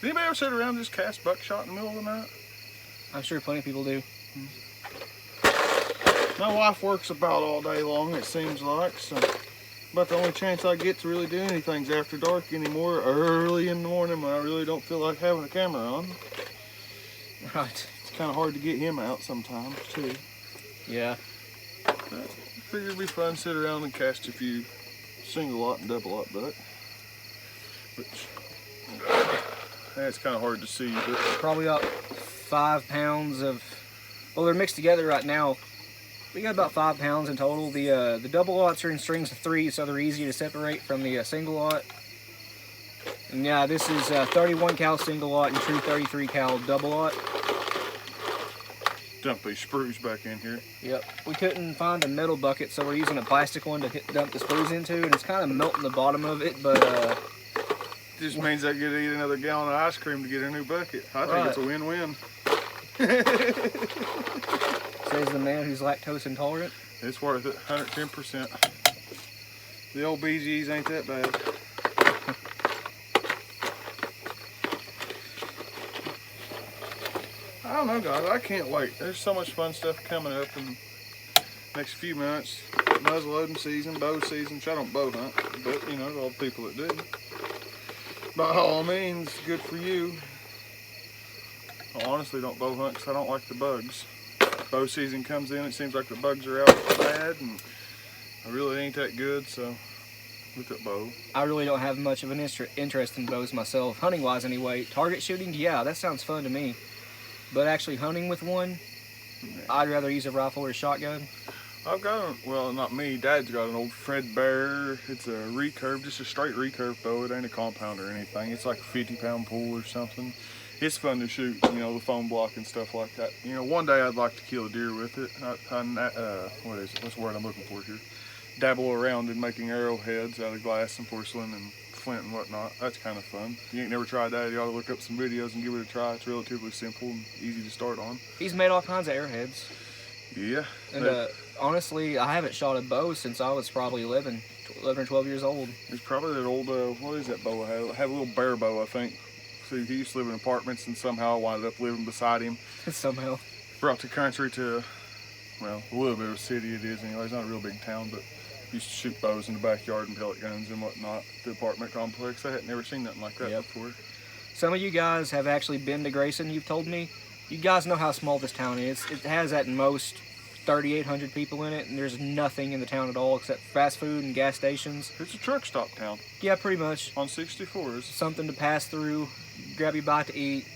Anybody ever sit around and just cast buckshot in the middle of the night? I'm sure plenty of people do. My wife works about all day long, it seems like, so about the only chance I get to really do anything's after dark anymore, early in the morning when I really don't feel like having a camera on. Right. It's kind of hard to get him out sometimes, too. Yeah. But I figured it'd be fun to sit around and cast a few single lot and double lot buck. Which, that's kind of hard to see, but... Probably about 5 pounds of... Well, they're mixed together right now. We got about 5 pounds in total. The double lots are in strings of 3, so they're easy to separate from the single lot. And yeah, this is 31 cal single lot and true 33 cal double lot. Dump these sprues back in here. Yep. We couldn't find a metal bucket, so we're using a plastic one to dump the sprues into, and it's kind of melting the bottom of it, but just means I get to eat another gallon of ice cream to get a new bucket. I think it's a win-win. Says the man who's lactose intolerant. It's worth it, 110%. The old BGs ain't that bad. I don't know, guys. I can't wait. There's so much fun stuff coming up in the next few months. Muzzleloading season, bow season. Which I don't bow hunt, but you know, all the people that do. By all means, good for you. I honestly don't bow hunt because I don't like the bugs. Bow season comes in, it seems like the bugs are out bad, and I really ain't that good, so look at bow. I really don't have much of an interest in bows myself, hunting wise anyway. Target shooting, yeah, that sounds fun to me. But actually hunting with one, I'd rather use a rifle or a shotgun. I've got well, not me, Dad's got an old Fred Bear. It's a recurve, just a straight recurve bow. It ain't a compound or anything. It's like a 50-pound pull or something. It's fun to shoot, you know, the foam block and stuff like that. You know, one day I'd like to kill a deer with it. What is it? What's the word I'm looking for here? Dabble around in making arrowheads out of glass and porcelain and flint and whatnot. That's kind of fun. If you ain't never tried that, you ought to look up some videos and give it a try. It's relatively simple and easy to start on. He's made all kinds of arrowheads. Yeah. And honestly, I haven't shot a bow since I was probably 11 or 12 years old. It's probably that old, what is that bow I had? I had a little bear bow, I think. See, he used to live in apartments and somehow I wound up living beside him. Somehow. Brought the country to, well, a little bit of a city it is anyway. It's not a real big town, but used to shoot bows in the backyard and pellet guns and whatnot at the apartment complex. I had never seen nothing like that before. Some of you guys have actually been to Grayson, you've told me. You guys know how small this town is. It has at most 3,800 people in it, and there's nothing in the town at all except fast food and gas stations. It's a truck stop town. Yeah, pretty much. On 64s. Something to pass through, grab your bite to eat,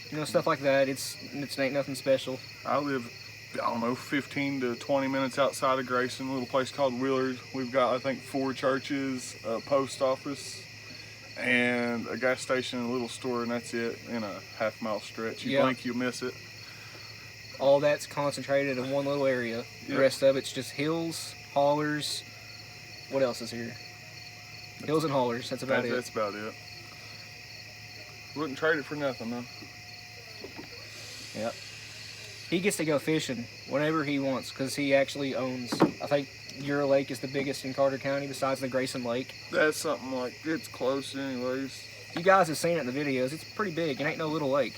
you know, stuff like that. It ain't nothing special. I live, I don't know, 15 to 20 minutes outside of Grayson, a little place called Willard. We've got, I think, 4 churches, a post office, and a gas station and a little store, and that's it in a half-mile stretch. You blink, you miss it. All that's concentrated in one little area. The rest of it's just hills, haulers. What else is here? Hills and haulers. That's about it. That's about it. Wouldn't trade it for nothing, though. Yep. He gets to go fishing whenever he wants because he actually owns, I think your lake is the biggest in Carter County besides the Grayson Lake. That's something like, it's close anyways. You guys have seen it in the videos. It's pretty big. It ain't no little lake.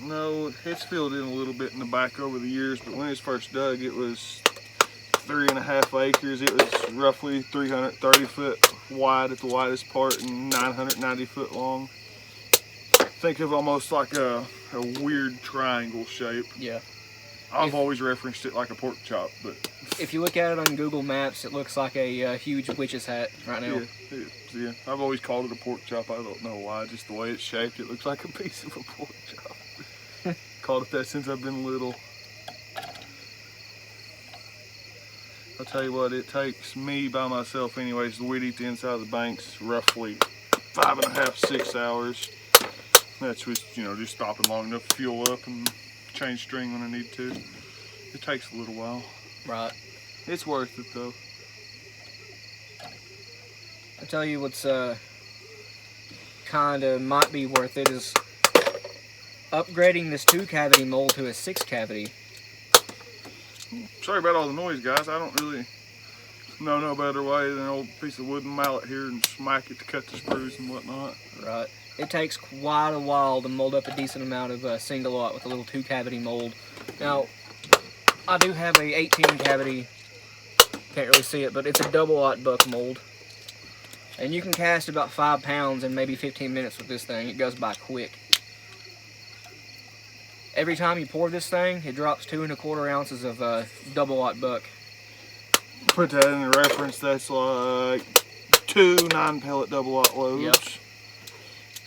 No, it's filled in a little bit in the back over the years, but when it was first dug, it was 3.5 acres. It was roughly 330 foot wide at the widest part and 990 foot long. Think of almost like a weird triangle shape. Yeah. I've always referenced it like a pork chop, but if you look at it on Google Maps, it looks like a huge witch's hat right now. Yeah, I've always called it a pork chop. I don't know why. Just the way it's shaped, it looks like a piece of a pork chop. Called it that since I've been little. I'll tell you what, it takes me by myself anyways to weed eat the inside of the banks roughly 5.5, 6 hours. That's just, you know, just stopping long enough to fuel up and change string when I need to. It takes a little while. Right. It's worth it though. I'll tell you what's kinda might be worth it is upgrading this 2-cavity mold to a 6-cavity. Sorry about all the noise, guys. I don't really know no better way than an old piece of wooden mallet here and smack it to cut the screws and whatnot. Right. it takes quite a while to mold up a decent amount of single aught with a little 2-cavity mold. Now, I do have a 18 cavity, can't really see it, but it's a double aught buck mold. And you can cast about 5 pounds in maybe 15 minutes with this thing. It goes by quick. Every time you pour this thing, it drops 2 1/4 ounces of double aught buck. Put that in the reference, that's like 2 9-pellet double aught loads. Yep.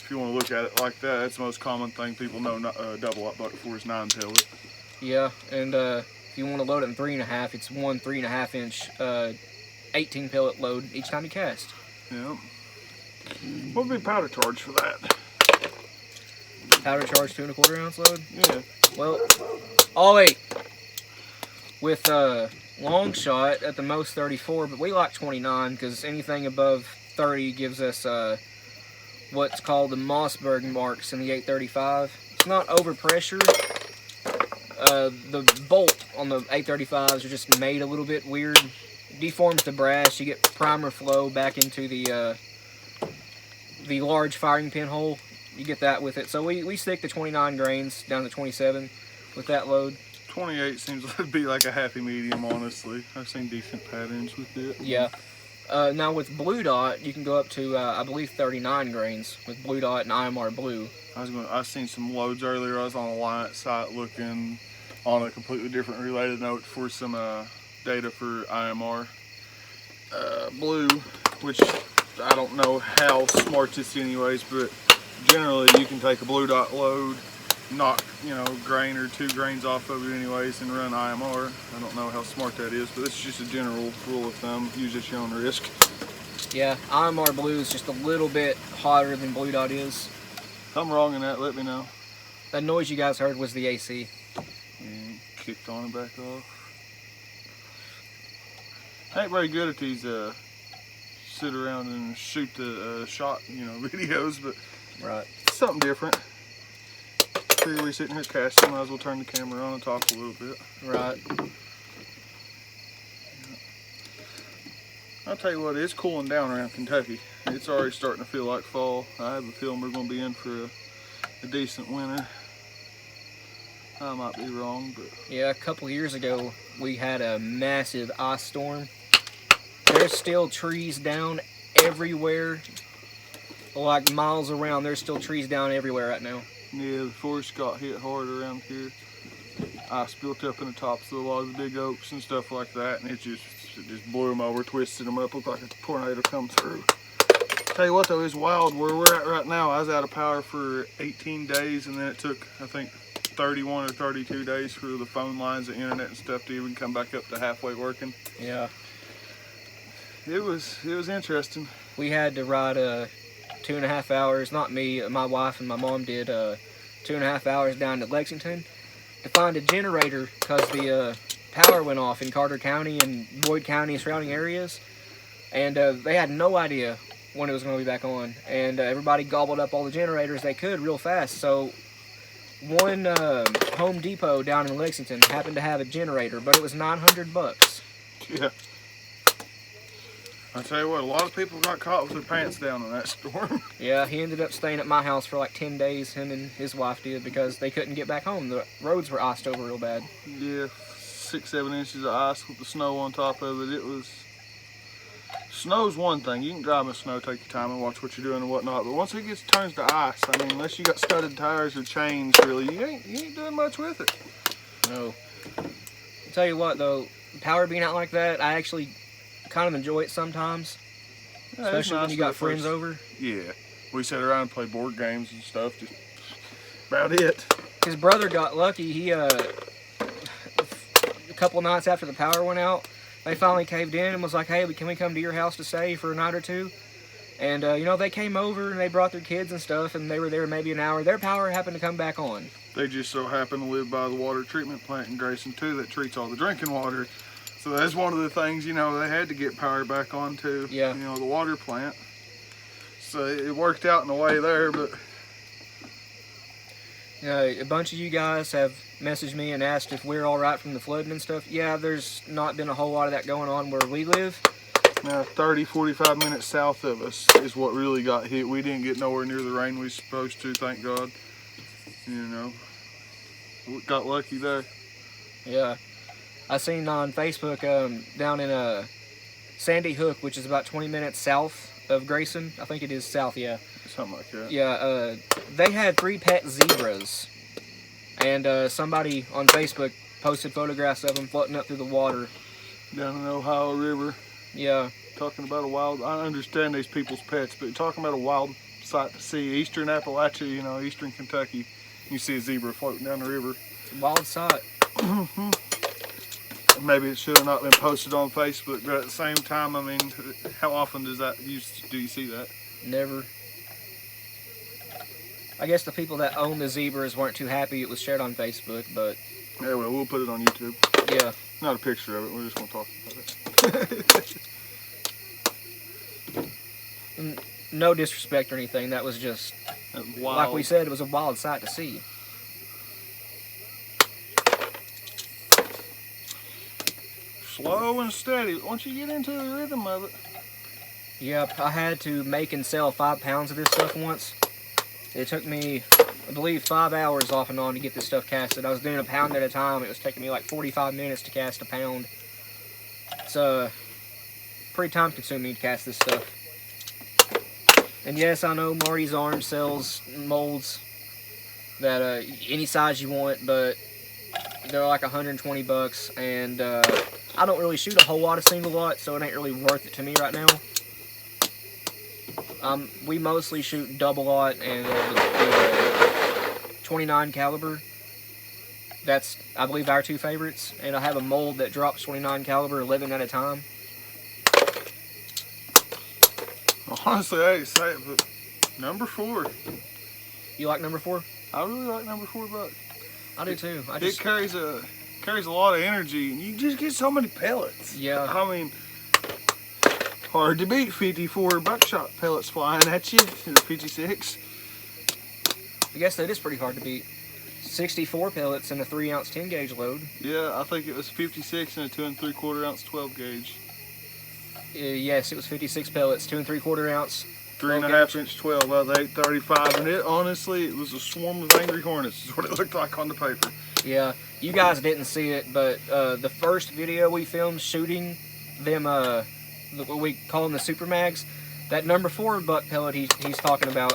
If you want to look at it like that, that's the most common thing people know double aught buck for is 9-pellet. Yeah, and if you want to load it in 3.5, it's one 3.5 inch 18 pellet load each time you cast. Yep. What would be powder charge for that? Powder charge 2 1/4 ounce load? Yeah. Well, oh wait. With long shot at the most 34, but we like 29 because anything above 30 gives us what's called the Mossberg marks in the 835. It's not overpressure. The bolt on the 835s are just made a little bit weird. Deforms the brass. You get primer flow back into the large firing pin hole. You get that with it. So we stick the 29 grains down to 27 with that load. 28 seems to be like a happy medium, honestly. I've seen decent patterns with it. Yeah. Now with blue dot, you can go up to I believe 39 grains with blue dot and IMR blue. I've seen some loads earlier. I was on a Alliance site looking on a completely different related note for some data for IMR blue, which I don't know how smart this anyways, but generally you can take a blue dot load, knock grain or 2 grains off of it anyways, and run IMR. I don't know how smart that is, but it's just a general rule of thumb. Use at your own risk. Yeah, IMR blue is just a little bit hotter than blue dot is. If I'm wrong in that, let me know. That noise you guys heard was the AC. And kicked on and back off. I ain't very good at these sit around and shoot the shot videos, but Right. something different. Figure we sitting here casting, might as well turn the camera on and talk a little bit. Right. I'll tell you what, it's cooling down around Kentucky. It's already starting to feel like fall. I have a feeling we're going to be in for a decent winter. I might be wrong, but Yeah, a couple years ago, we had a massive ice storm. There's still trees down everywhere. Like miles around, there's still trees down everywhere right now. yeah, the forest got hit hard around here. Ice built up in the tops of a lot of the big oaks and stuff like that, and it just blew them over, twisted them up, looked like a tornado come through. Tell you what though, it's wild where we're at right now. I was out of power for 18 days, and then it took, I think, 31 or 32 days for the phone lines, the internet and stuff to even come back up to halfway working. Yeah. It was interesting. We had to ride 2.5 hours, not me, my wife and my mom did 2.5 hours down to Lexington to find a generator because the power went off in Carter County and Boyd County and surrounding areas, and they had no idea when it was going to be back on, and everybody gobbled up all the generators they could real fast. So one Home Depot down in Lexington happened to have a generator, but it was $900. Yeah. I tell you what, a lot of people got caught with their pants down in that storm. Yeah, he ended up staying at my house for like 10 days, him and his wife did, because they couldn't get back home. The roads were iced over real bad. Yeah, 6-7 inches of ice with the snow on top of it. It was... Snow's one thing. You can drive in snow, take your time and watch what you're doing and whatnot, but once it turns to ice, I mean, unless you got studded tires or chains, really, you ain't doing much with it. No. I'll tell you what, though, power being out like that, I actually kind of enjoy it sometimes. Yeah, Especially nice when you got for the friends first- over. Yeah. We sat around and played board games and stuff, just about it. His brother got lucky. He, a couple nights after the power went out, they finally caved in and was like, hey, can we come to your house to stay for a night or two? And, they came over and they brought their kids and stuff, and they were there maybe an hour. Their power happened to come back on. They just so happen to live by the water treatment plant in Grayson, too, that treats all the drinking water. So that's one of the things, they had to get power back on, too. Yeah. The water plant. So it worked out in a way there, but... A bunch of you guys have messaged me and asked if we're all right from the flooding and stuff. Yeah, there's not been a whole lot of that going on where we live. Now 30, 45 minutes south of us is what really got hit. We didn't get nowhere near the rain we were supposed to, thank God. You know, we got lucky there. Yeah. I seen on Facebook down in Sandy Hook, which is about 20 minutes south of Grayson. I think it is south, yeah. Something like that. Yeah, they had 3 pet zebras. And somebody on Facebook posted photographs of them floating up through the water. Down in the Ohio River. Yeah. Talking about a wild, I understand these people's pets, but talking about a wild sight to see. Eastern Appalachia, you know, eastern Kentucky, you see a zebra floating down the river. Wild sight. Maybe it should have not been posted on Facebook, but at the same time, I mean, how often do you see that? Never. I guess the people that own the zebras weren't too happy it was shared on Facebook, but... Yeah, well, we'll put it on YouTube. Yeah. Not a picture of it, we're just going to talk about it. No disrespect or anything, that was just... Wild. Like we said, it was a wild sight to see. Slow and steady. Once you get into the rhythm of it. Yep, I had to make and sell 5 pounds of this stuff once. It took me, I believe, 5 hours off and on to get this stuff casted. I was doing a pound at a time. It was taking me like 45 minutes to cast a pound. It's pretty time consuming to cast this stuff. And yes, I know Marty's Arms sells molds that any size you want, but they're like 120 bucks, and I don't really shoot a whole lot of single lot, so it ain't really worth it to me right now. We mostly shoot double lot and 29 caliber. That's, I believe, our 2 favorites, and I have a mold that drops 29 caliber 11 at a time. Honestly, I hate to say it, but number 4. You like number 4? I really like number 4 buck. I do too. It carries a lot of energy, and you just get so many pellets. Yeah. I mean, hard to beat 54 buckshot pellets flying at you in a 56. I guess that is pretty hard to beat. 64 pellets in a 3-ounce 10 gauge load. Yeah, I think it was 56 and a 2 3/4 ounce 12 gauge. Yes, it was 56 pellets, 2 3/4 ounce. 3.5 inch 12 out of the 835, and it honestly, it was a swarm of angry hornets, is what it looked like on the paper. Yeah, you guys didn't see it, but the first video we filmed shooting them, what we call them the super mags, that number 4 buck pellet he's talking about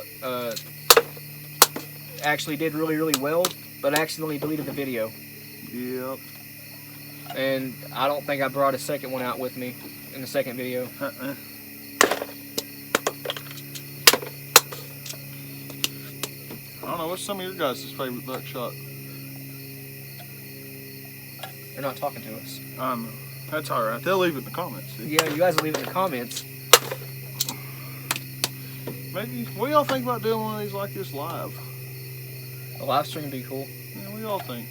actually did really, really well, but accidentally deleted the video. Yep. And I don't think I brought a second one out with me in the second video. I don't know, what's some of your guys' favorite buckshot? They're not talking to us. I know. That's alright. They'll leave it in the comments. See? Yeah, you guys will leave it in the comments. Maybe, what do y'all think about doing one of these like this live? A live stream would be cool. Yeah, what do y'all think?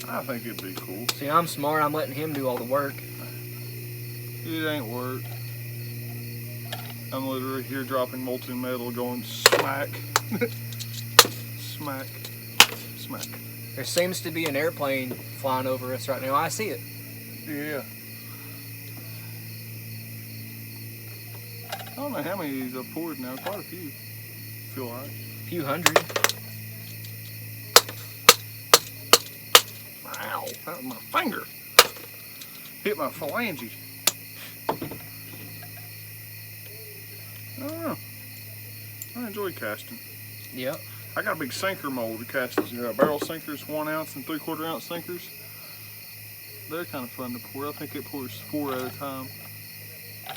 I think it'd be cool. See, I'm smart. I'm letting him do all the work. It ain't work. I'm literally here dropping molten metal going smack. Smack. Smack. There seems to be an airplane flying over us right now. I see it. Yeah. I don't know how many of these I've poured now. Quite a few. Feel like. A few hundred. Ow. That was my finger. Hit my phalange. I don't know. I enjoy casting. Yep. I got a big sinker mold to cast these barrel sinkers, 1 ounce and 3/4 ounce sinkers. They're kind of fun to pour. I think it pours 4 at a time.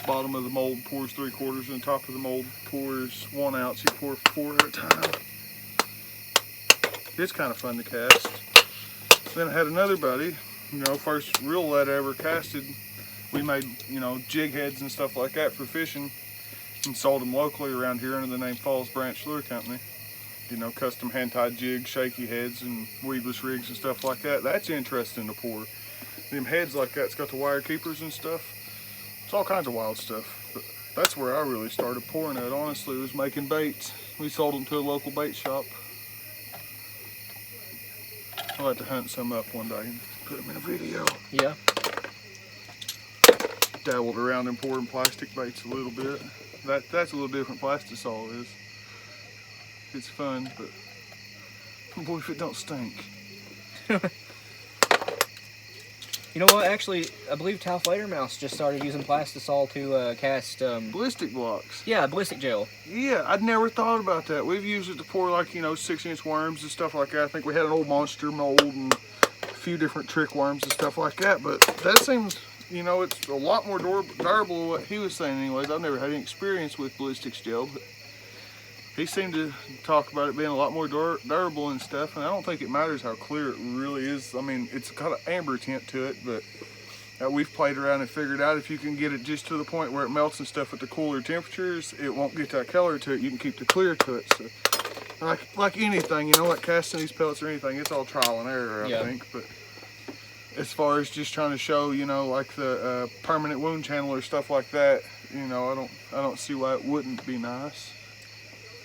Bottom of the mold pours 3/4 and the top of the mold pours 1 ounce. You pour 4 at a time. It's kind of fun to cast. Then I had another buddy, you know, first real lead I ever casted. We made, you know, jig heads and stuff like that for fishing and sold them locally around here under the name Falls Branch Lure Company. You know, custom hand-tied jigs, shaky heads, and weedless rigs and stuff like that. That's interesting to pour. Them heads like that's got the wire keepers and stuff. It's all kinds of wild stuff. But that's where I really started pouring it, honestly, was making baits. We sold them to a local bait shop. I'll have to hunt some up one day and Put them in a video. Yeah. Dabbled around in pouring plastic baits a little bit. That's a little different. Plastisol is. It's fun, but boy, if it don't stink. You know what? Actually, I believe Tau Mouse just started using Plastisol to cast. Ballistic blocks. Yeah, ballistic gel. Yeah, I'd never thought about that. We've used it to pour, like, you know, 6-inch worms and stuff like that. I think we had an old monster mold and a few different trick worms and stuff like that. But that seems, you know, it's a lot more durable than what he was saying anyways. I've never had any experience with ballistics gel, but he seemed to talk about it being a lot more durable and stuff, and I don't think it matters how clear it really is. I mean, it's got an amber tint to it, but we've played around and figured out if you can get it just to the point where it melts and stuff at the cooler temperatures, it won't get that color to it. You can keep the clear to it. So, like anything, you know, like casting these pellets or anything, it's all trial and error, I think. But as far as just trying to show, you know, like the permanent wound channel or stuff like that, you know, I don't see why it wouldn't be nice.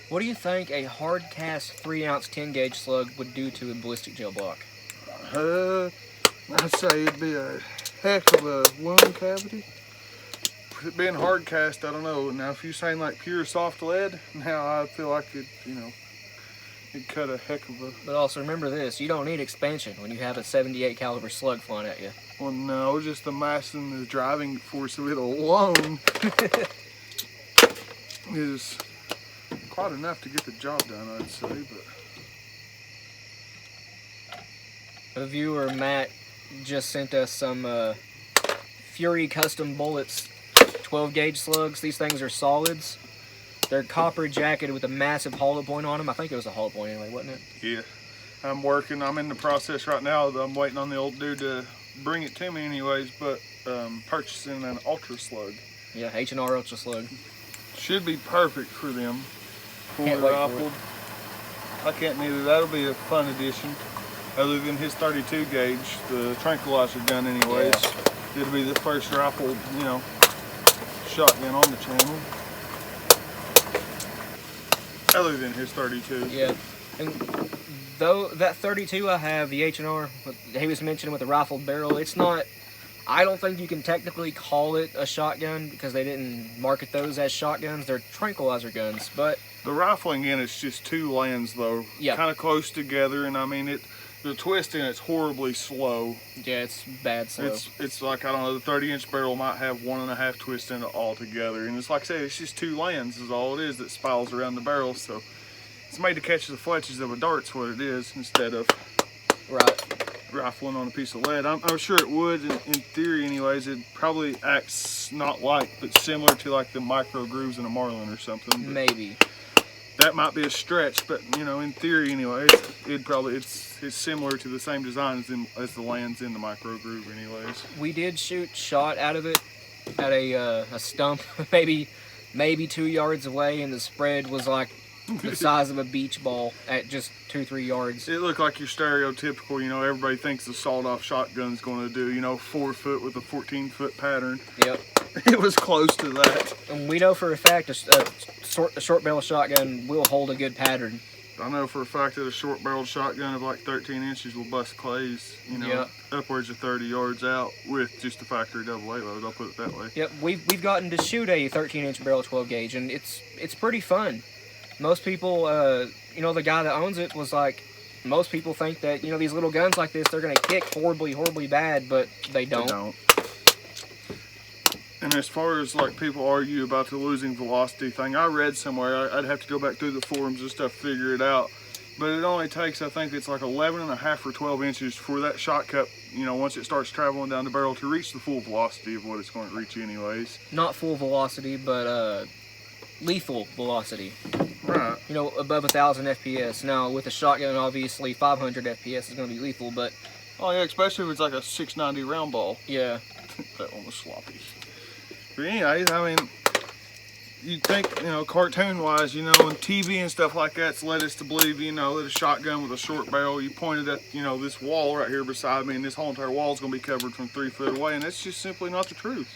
What do you think a hard cast 3-ounce 10-gauge slug would do to a ballistic gel block? I'd say it'd be a heck of a wound cavity. With it being hard cast, I don't know. Now, if you're saying like pure soft lead, now I feel like it, you know, it'd cut a heck of a. But also remember this: you don't need expansion when you have a 78 caliber slug flying at you. Well, no, just the mass and the driving force of it alone is quite enough to get the job done, I'd say. But a viewer, Matt, just sent us some Fury custom bullets 12-gauge slugs. These things are solids. They're copper jacketed with a massive hollow point on them. I think it was a hollow point anyway, wasn't it? Yeah. I'm in the process right now. I'm waiting on the old dude to bring it to me anyways, but purchasing an ultra slug. Yeah, H&R ultra slug. Should be perfect for them. Can't wait for it. I can't neither. That'll be a fun addition. Other than his 32 gauge, the tranquilizer gun anyways. Yeah. It'll be the first rifle, you know, shotgun on the channel. Other than his 32. Yeah. And though that 32 I have, the H&R, he was mentioning with the rifled barrel, it's not, I don't think you can technically call it a shotgun because they didn't market those as shotguns. They're tranquilizer guns, but the rifling in it's just two lands though, kind of close together, and I mean the twist in it's horribly slow. Yeah, it's bad slow. It's like, I don't know, the 30-inch barrel might have 1.5 twists in it altogether, and it's like I say, it's just two lands is all it is that spirals around the barrel. So it's made to catch the fletches of a dart's what it is, instead of rifling on a piece of lead. I'm sure it would, in theory anyways. It probably acts not like, but similar to like the micro grooves in a marlin or something. But maybe. That might be a stretch, but you know, in theory anyways, it's similar to the same design as the lands in the micro groove anyways. We did shoot shot out of it at a stump maybe 2 yards away, and the spread was like the size of a beach ball at just 2-3 yards. It looked like your stereotypical, you know, everybody thinks the sawed-off shotgun's going to do, you know, 4 foot with a 14-foot pattern. Yep. It was close to that. And we know for a fact a short barrel shotgun will hold a good pattern. I know for a fact that a short-barreled shotgun of like 13 inches will bust clays, you know, upwards of 30 yards out with just a factory double A load. I'll put it that way. Yep, we've gotten to shoot a 13-inch barrel 12-gauge, and it's pretty fun. Most people, you know, the guy that owns it was like, most people think that, you know, these little guns like this, they're going to kick horribly bad, but they don't. They don't. And as far as like people argue about the losing velocity thing, I read somewhere, I'd have to go back through the forums and stuff, figure it out. But it only takes, I think it's like 11.5 or 12 inches for that shot cup, you know, once it starts traveling down the barrel to reach the full velocity of what it's going to reach anyways. Not full velocity, but lethal velocity. Right. You know, above 1,000 FPS. Now, with a shotgun, obviously, 500 FPS is going to be lethal, but... Oh, yeah, especially if it's like a 690 round ball. Yeah. That one was sloppy. But anyways, I mean, you'd think, you know, cartoon-wise, you know, and TV and stuff like that's led us to believe, you know, that a shotgun with a short barrel, you pointed at, you know, this wall right here beside me, and this whole entire wall is going to be covered from 3 foot away, and that's just simply not the truth.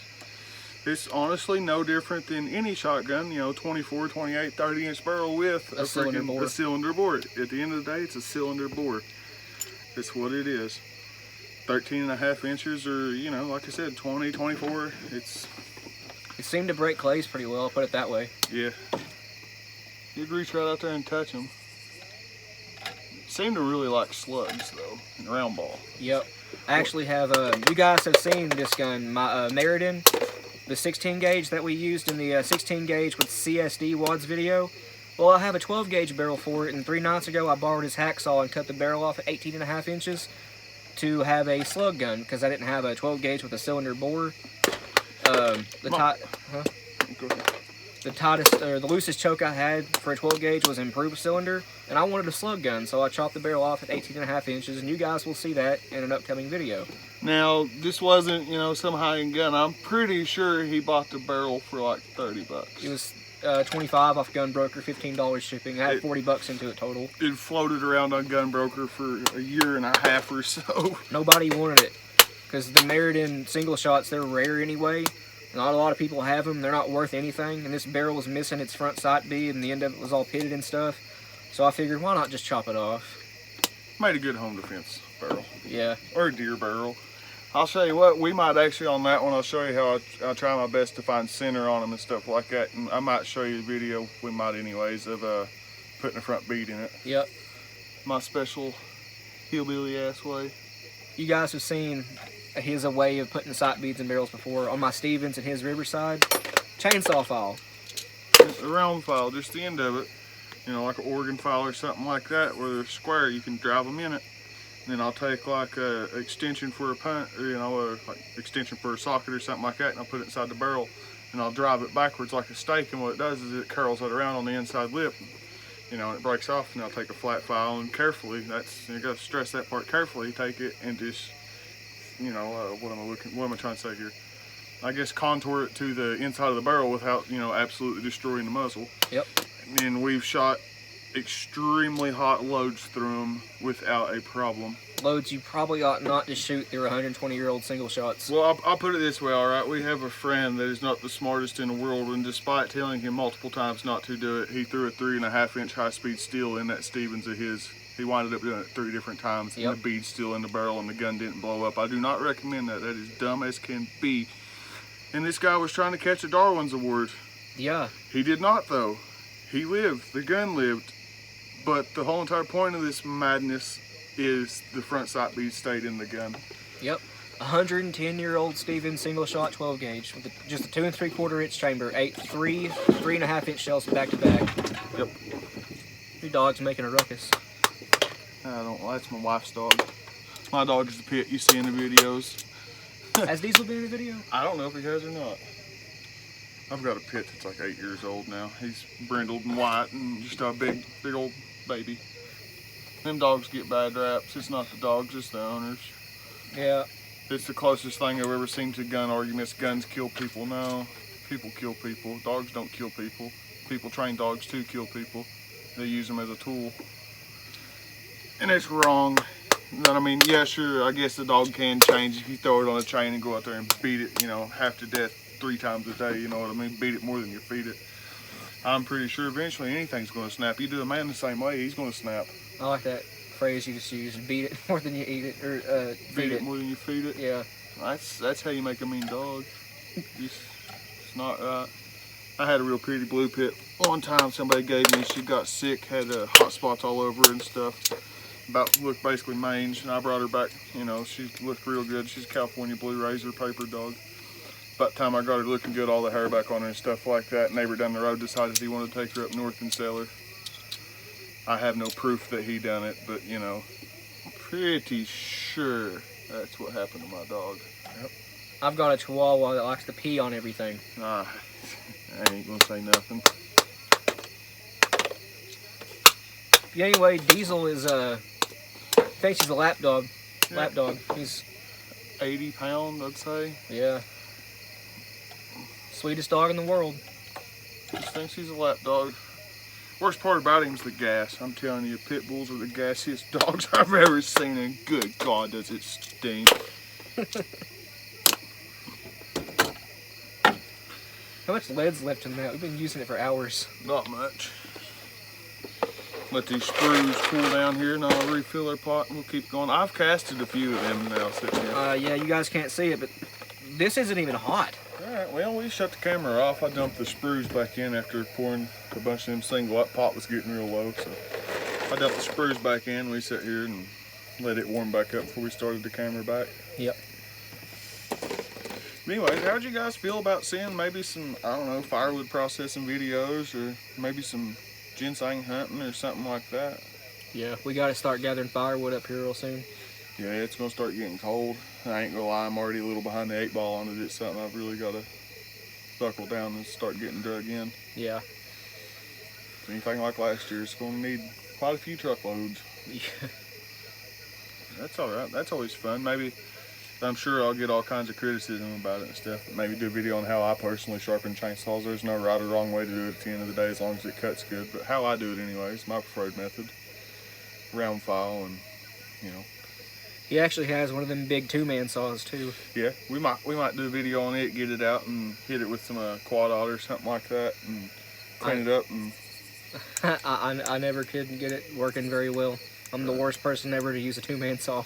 It's honestly no different than any shotgun, you know, 24, 28, 30-inch barrel with a cylinder bore. At the end of the day, it's a cylinder bore. That's what it is. 13.5 inches, or, you know, like I said, 20, 24. It seemed to break clays pretty well, I'll put it that way. Yeah. You'd reach right out there and touch them. Seem to really like slugs, though, and round ball. Yep. I actually have, you guys have seen this gun, my Meriden, the 16 gauge that we used in the 16 gauge with CSD wads video. Well, I have a 12 gauge barrel for it, and 3 nights ago I borrowed his hacksaw and cut the barrel off at 18.5 inches to have a slug gun, because I didn't have a 12 gauge with a cylinder bore. The tightest, or the loosest choke I had for a 12 gauge was improved cylinder, and I wanted a slug gun, so I chopped the barrel off at 18.5 inches, and you guys will see that in an upcoming video. Now, this wasn't, you know, some high-end gun. I'm pretty sure he bought the barrel for like 30 bucks. It was 25 off Gunbroker, $15 shipping. I had 40 bucks into it total. It floated around on Gunbroker for a year and a half or so. Nobody wanted it, because the Meriden single shots, they're rare anyway. Not a lot of people have them. They're not worth anything, and this barrel was missing its front sight bead, and the end of it was all pitted and stuff. So I figured, why not just chop it off? Made a good home defense barrel. Yeah. Or a deer barrel. I'll show you what, we might actually on that one, I'll show you how I try my best to find center on them and stuff like that. And I might show you the video, we might anyways, of putting a front bead in it. Yep. My special hillbilly ass way. You guys have seen his way of putting sight beads in barrels before on my Stevens and his Riverside. Chainsaw file. A round file, just the end of it. You know, like an Oregon file or something like that, where they're square, you can drive them in it. Then I'll take like a extension for a punt, or, you know, like extension for a socket or something like that, and I'll put it inside the barrel, and I'll drive it backwards like a stake, and what it does is it curls it around on the inside lip, you know, and it breaks off, and I'll take a flat file and carefully, you gotta stress that part, carefully take it and just, you know, what am I trying to say here? I guess contour it to the inside of the barrel without, you know, absolutely destroying the muzzle. Yep. And we've shot extremely hot loads through them without a problem. Loads you probably ought not to shoot through 120-year-old single shots. Well, I'll put it this way, all right? We have a friend that is not the smartest in the world, and despite telling him multiple times not to do it, he threw a 3.5-inch high-speed steel in that Stevens of his. He winded up doing it 3 different times, and the bead's still in the barrel, and the gun didn't blow up. I do not recommend that. That is dumb as can be. And this guy was trying to catch a Darwin's Award. Yeah. He did not, though. He lived. The gun lived. But the whole entire point of this madness is the front sight bead stayed in the gun. Yep. 110-year-old Stevens single shot 12 gauge with just a 2 3/4-inch chamber, 3.5-inch shells back to back. Yep. Your dog's making a ruckus. I don't. That's my wife's dog. My dog is the pit you see in the videos. Has Diesel been in the video? I don't know if he has or not. I've got a pit that's like 8 years old now. He's brindled and white and just a big old baby. Them dogs get bad raps. It's not the dogs, it's the owners. Yeah. It's the closest thing I've ever seen to gun arguments. Guns kill people. No, people kill people. Dogs don't kill people. People train dogs to kill people. They use them as a tool. And it's wrong. I mean, yeah, sure, I guess the dog can change if you throw it on a chain and go out there and beat it, you know, half to death 3 times a day, you know what I mean? Beat it more than you feed it. I'm pretty sure eventually anything's going to snap. You do a man the same way, he's going to snap. I like that phrase you just used, beat it more than you eat it, or feed it more than you feed it? Yeah. That's how you make a mean dog. It's not right. I had a real pretty blue pit. One time somebody gave me, she got sick, had hot spots all over her and stuff. Looked basically mange, and I brought her back, you know, she looked real good. She's a California Blue Razor paper dog. About the time I got her looking good, all the hair back on her and stuff like that, neighbor down the road decided he wanted to take her up north and sell her. I have no proof that he done it, but, you know, I'm pretty sure that's what happened to my dog. Yep. I've got a Chihuahua that likes to pee on everything. I ain't gonna say nothing. Anyway, Diesel is thinks he's a lap dog. Yeah. Lap dog. He's 80 pounds, I'd say. Yeah. Sweetest dog in the world. Just thinks he's a lap dog. Worst part about him is the gas. I'm telling you, pit bulls are the gassiest dogs I've ever seen, and good God, does it stink. How much lead's left in that? We've been using it for hours. Not much. let these sprues cool down here, and I'll refill their pot, and we'll keep going. I've casted a few of them now sitting here. Yeah, you guys can't see it, but this isn't even hot. All right, well, we shut the camera off. I dumped the sprues back in after pouring a bunch of them single up. Pot was getting real low, so I dumped the sprues back in. We sat here and let it warm back up before we started the camera back. Yep. Anyways, how'd you guys feel about seeing maybe some, I don't know, firewood processing videos, or maybe some ginseng hunting or something like that? Yeah, we got to start gathering firewood up here real soon. Yeah, it's gonna start getting cold. I ain't gonna lie, I'm already a little behind the 8-ball on it. It's something I've really got to buckle down and start getting drug in. Yeah. Anything like last year, it's gonna need quite a few truckloads. Yeah. That's all right. That's always fun. Maybe, I'm sure I'll get all kinds of criticism about it and stuff, but maybe do a video on how I personally sharpen chainsaws. There's no right or wrong way to do it at the end of the day, as long as it cuts good. But how I do it anyways, my preferred method. Round file, and you know. He actually has one of them big 2-man saws too. Yeah, we might do a video on it, get it out and hit it with some quad aught or something like that, and clean it up. And I never could get it working very well. I'm the worst person ever to use a 2-man saw.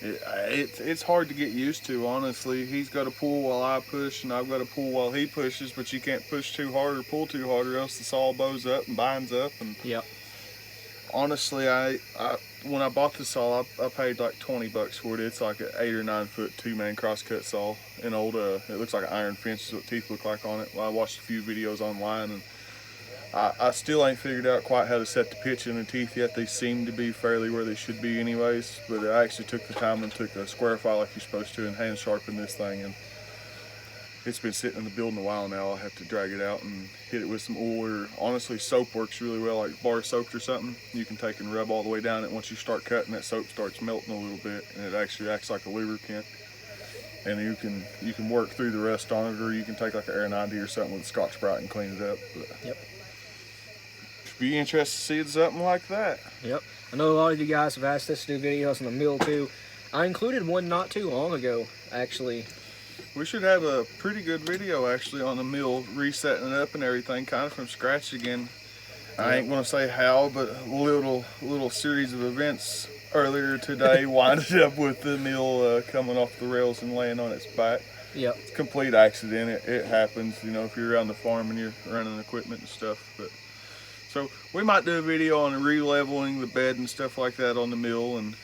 It's hard to get used to, honestly. He's got to pull while I push, and I've got to pull while he pushes, but you can't push too hard or pull too hard, or else the saw bows up and binds up. And yep. Honestly, when I bought the saw, I paid like $20 for it. It's like an 8 or 9 foot 2-man crosscut saw. An old, it looks like an iron fence is what teeth look like on it. Well, I watched a few videos online, and I still ain't figured out quite how to set the pitch in the teeth yet. They seem to be fairly where they should be anyways, but I actually took the time and took a square file like you're supposed to and hand sharpened this thing, and it's been sitting in the building a while now. I'll have to drag it out and hit it with some oil, or honestly soap works really well, like bar soap or something. You can take and rub all the way down it. Once you start cutting, that soap starts melting a little bit, and it actually acts like a lubricant. And you can work through the rust on it, or you can take like an Air 90 or something with Scotch-Brite and clean it up. But yep. Should be interested to see something like that. Yep. I know a lot of you guys have asked us to do videos on the mill too. I included one not too long ago, actually. We should have a pretty good video actually on the mill, resetting it up and everything, kind of from scratch again. I ain't gonna say how, but a little series of events earlier today winded up with the mill coming off the rails and laying on its back. Yep. It's a complete accident. It happens, you know, if you're around the farm and you're running equipment and stuff. But so we might do a video on re-leveling the bed and stuff like that on the mill, and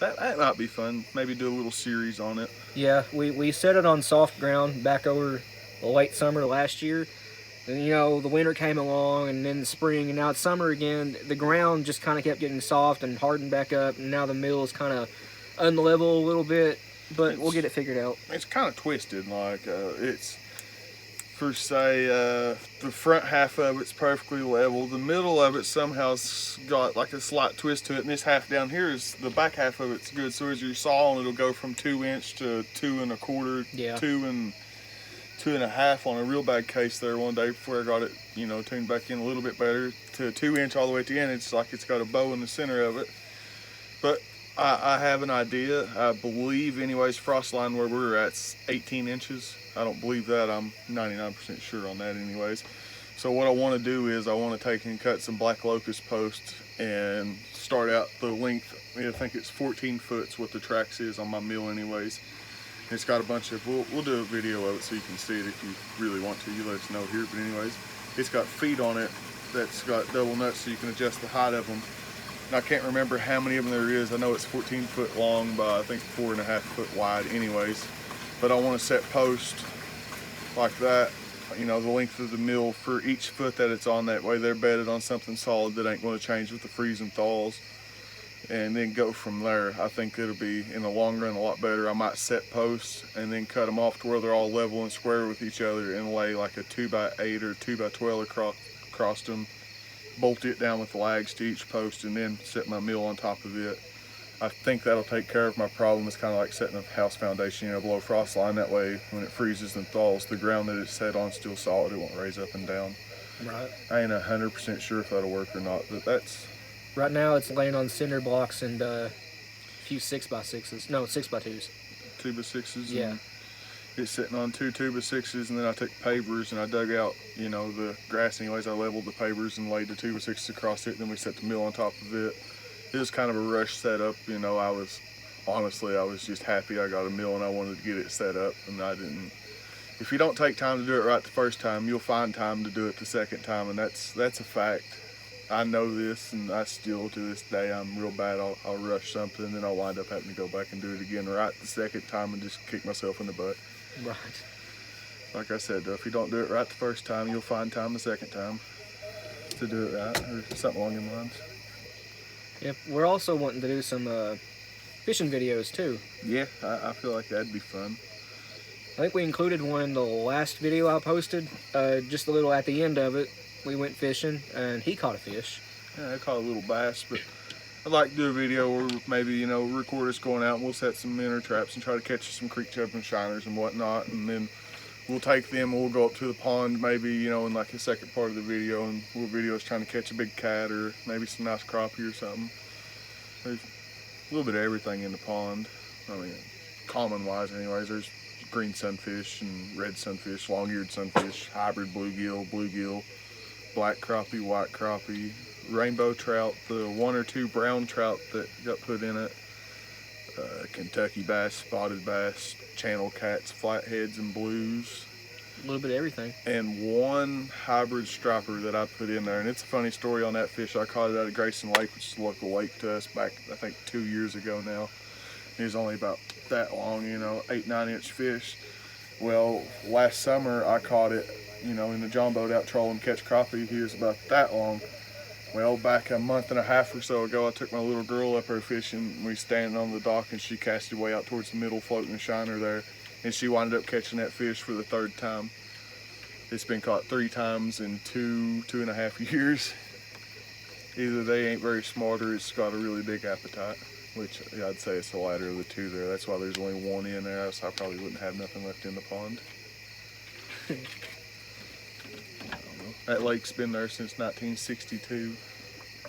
that might be fun. Maybe do a little series on it. Yeah, we set it on soft ground back over the late summer last year. And, you know, the winter came along, and then the spring, and now it's summer again. The ground just kind of kept getting soft and hardened back up, and now the mill is kind of unlevel a little bit, but we'll get it figured out. It's kind of twisted, like it's, for say, the front half of it's perfectly level. The middle of it somehow's got like a slight twist to it, and this half down here is, the back half of it's good. So as you're sawing, it'll go from 2 inch to 2 1/4, yeah. 2 and 2 1/2 on a real bad case there one day before I got it, you know, tuned back in a little bit better, to 2 inch all the way at the end. It's like it's got a bow in the center of it. But I have an idea. I believe anyways, frost line where we're at's 18 inches. I don't believe that. I'm 99% sure on that anyways. So what I want to do is I want to take and cut some black locust posts and start out the length. I think it's 14 foot's what the tracks is on my mill anyways. It's got a bunch of, we'll do a video of it so you can see it if you really want to. You let us know here. But anyways, it's got feet on it that's got double nuts so you can adjust the height of them. And I can't remember how many of them there is. I know it's 14 foot long by I think 4 1/2 foot wide anyways. But I want to set posts like that, you know, the length of the mill for each foot that it's on. That way they're bedded on something solid that ain't going to change with the freeze and thaws. And then go from there. I think it'll be, in the long run, a lot better. I might set posts and then cut them off to where they're all level and square with each other, and lay like a 2x8 or 2x12 across them, bolt it down with lags to each post, and then set my mill on top of it. I think that'll take care of my problem. It's kind of like setting a house foundation, you know, below frost line. That way, when it freezes and thaws, the ground that it's set on is still solid. It won't raise up and down. Right. I ain't 100% sure if that'll work or not, but that's... Right now, it's laying on cinder blocks and a few 6x6s. No, 6x2s. 2x6s. Yeah. It's sitting on 2 2x6s, and then I took pavers and I dug out, you know, the grass anyways. I leveled the pavers and laid the 2x6s across it, and then we set the mill on top of it. It was kind of a rush setup, you know. I was just happy I got a mill and I wanted to get it set up, and I didn't. If you don't take time to do it right the first time, you'll find time to do it the second time, and that's a fact. I know this, and I still, to this day, I'm real bad. I'll rush something, and then I'll wind up having to go back and do it again right the second time and just kick myself in the butt. Right. Like I said, though, if you don't do it right the first time, you'll find time the second time to do it right, or something along those lines. Yep. We're also wanting to do some fishing videos too. Yeah, I feel like that'd be fun. I think we included one in the last video I posted. Just a little at the end of it, we went fishing and he caught a fish. Yeah, I caught a little bass, but I'd like to do a video where maybe, you know, record us going out and we'll set some minnow traps and try to catch some creek chub and shiners and whatnot, and then we'll take them and we'll go up to the pond maybe, you know, in like the second part of the video, and we'll video us trying to catch a big cat or maybe some nice crappie or something. There's a little bit of everything in the pond. I mean, common wise anyways, there's green sunfish and red sunfish, long-eared sunfish, hybrid bluegill, black crappie, white crappie, rainbow trout, the 1 or 2 brown trout that got put in it, Kentucky bass, spotted bass, channel cats, flatheads and blues. A little bit of everything. And 1 hybrid striper that I put in there. And it's a funny story on that fish. I caught it out of Grayson Lake, which is a local lake to us, back I think 2 years ago now. It was only about that long, you know, 8-9 inch fish. Well, last summer I caught it, you know, in the John boat out trolling catch crappie. He was about that long. Well, back a month and a half or so ago, I took my little girl up her fishing. We were standing on the dock and she casted way out towards the middle, floating a shiner there. And she wound up catching that fish for the 3rd time. It's been caught 3 times in 2.5 years. Either they ain't very smart or it's got a really big appetite, which I'd say it's the latter of the 2 there. That's why there's only 1 in there, so I probably wouldn't have nothing left in the pond. That lake's been there since 1962.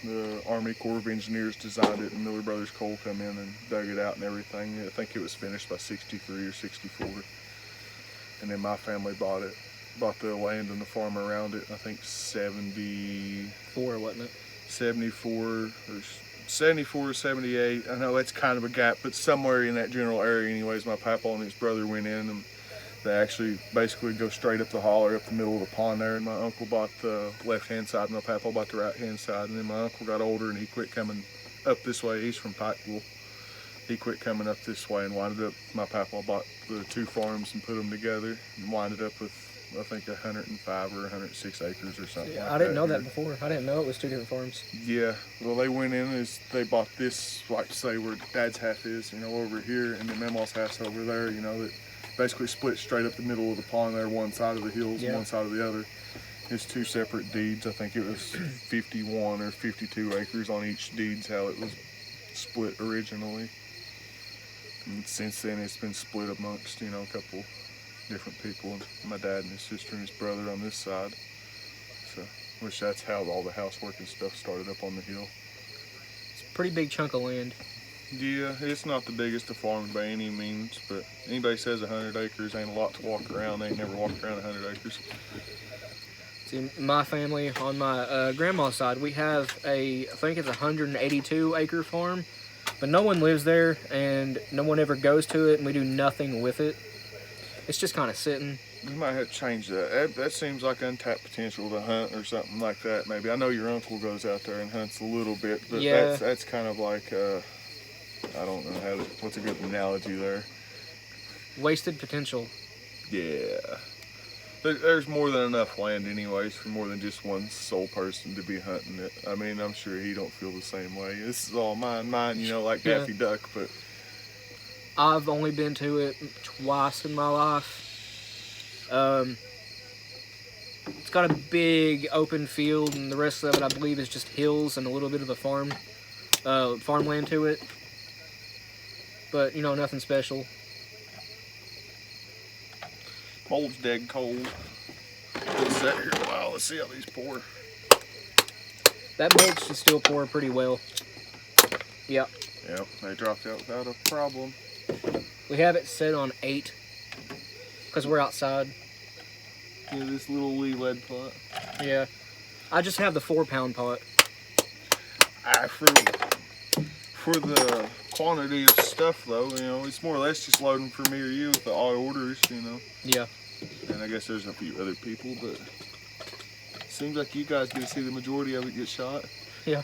The Army Corps of Engineers designed it, and Miller Brothers Coal come in and dug it out and everything. I think it was finished by 63 or 64. And then my family bought the land and the farm around it, I think 74, wasn't it? 74 or 78. I know that's kind of a gap, but somewhere in that general area anyways. My papa and his brother went in, and they actually basically go straight up the holler, up the middle of the pond there, and my uncle bought the left-hand side, and my papa bought the right-hand side, and then my uncle got older and he quit coming up this way. He's from Pikeville. He quit coming up this way and winded up, my papa bought the 2 farms and put them together and winded up with, I think, 105 or 106 acres or something like that. I didn't know that before. I didn't know it was 2 different farms. Yeah, well, they went in, they bought this, like say where Dad's half is, you know, over here, and then Mama's house over there, you know, that basically split straight up the middle of the pond there, one side of the hills and one side of the other. It's 2 separate deeds. I think it was 51 or 52 acres on each deed's how it was split originally. And since then it's been split amongst, you know, a couple different people, my dad and his sister and his brother on this side. So, which that's how all the housework and stuff started up on the hill. It's a pretty big chunk of land. Yeah, it's not the biggest of farms by any means, but anybody says 100 acres ain't a lot to walk around. They ain't never walked around 100 acres. See, my family, on my grandma's side, we have I think it's a 182 acre farm, but no one lives there and no one ever goes to it, and we do nothing with it. It's just kind of sitting. We might have to change that. That seems like untapped potential to hunt or something like that, maybe. I know your uncle goes out there and hunts a little bit, but yeah, that's kind of like, I don't know what's a good analogy there. Wasted potential. Yeah. There's more than enough land anyways for more than just one sole person to be hunting it. I mean, I'm sure he don't feel the same way. This is all mine, you know, like Daffy Duck, but... I've only been to it twice in my life. It's got a big open field, and the rest of it, I believe, is just hills and a little bit of a farmland to it. But, you know, nothing special. Mold's dead cold. Let's sit here a while. Let's see how these pour. That mold should still pour pretty well. Yep. Yep, they dropped out without a problem. We have it set on 8. because we're outside. Yeah, this little lead pot. Yeah. I just have the 4-pound pot. For the quantity of stuff, though, you know, it's more or less just loading for me or you with the odd orders, you know. Yeah. And I guess there's a few other people, but it seems like you guys get to see the majority of it get shot. Yeah.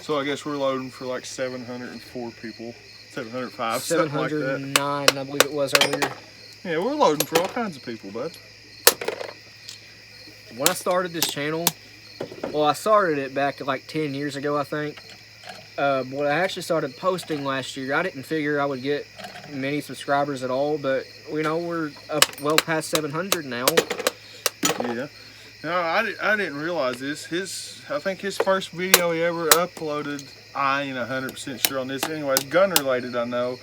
So I guess we're loading for like 704 people, 705, something like that. 709, I believe it was earlier. Yeah, we're loading for all kinds of people, bud. When I started this channel, well, I started it back like 10 years ago, I think. When I actually started posting last year, I didn't figure I would get many subscribers at all, but you know, we're up well past 700 now. Yeah. No, I didn't realize this. I think his first video he ever uploaded, I ain't 100% sure on this. Anyways, gun related, I know,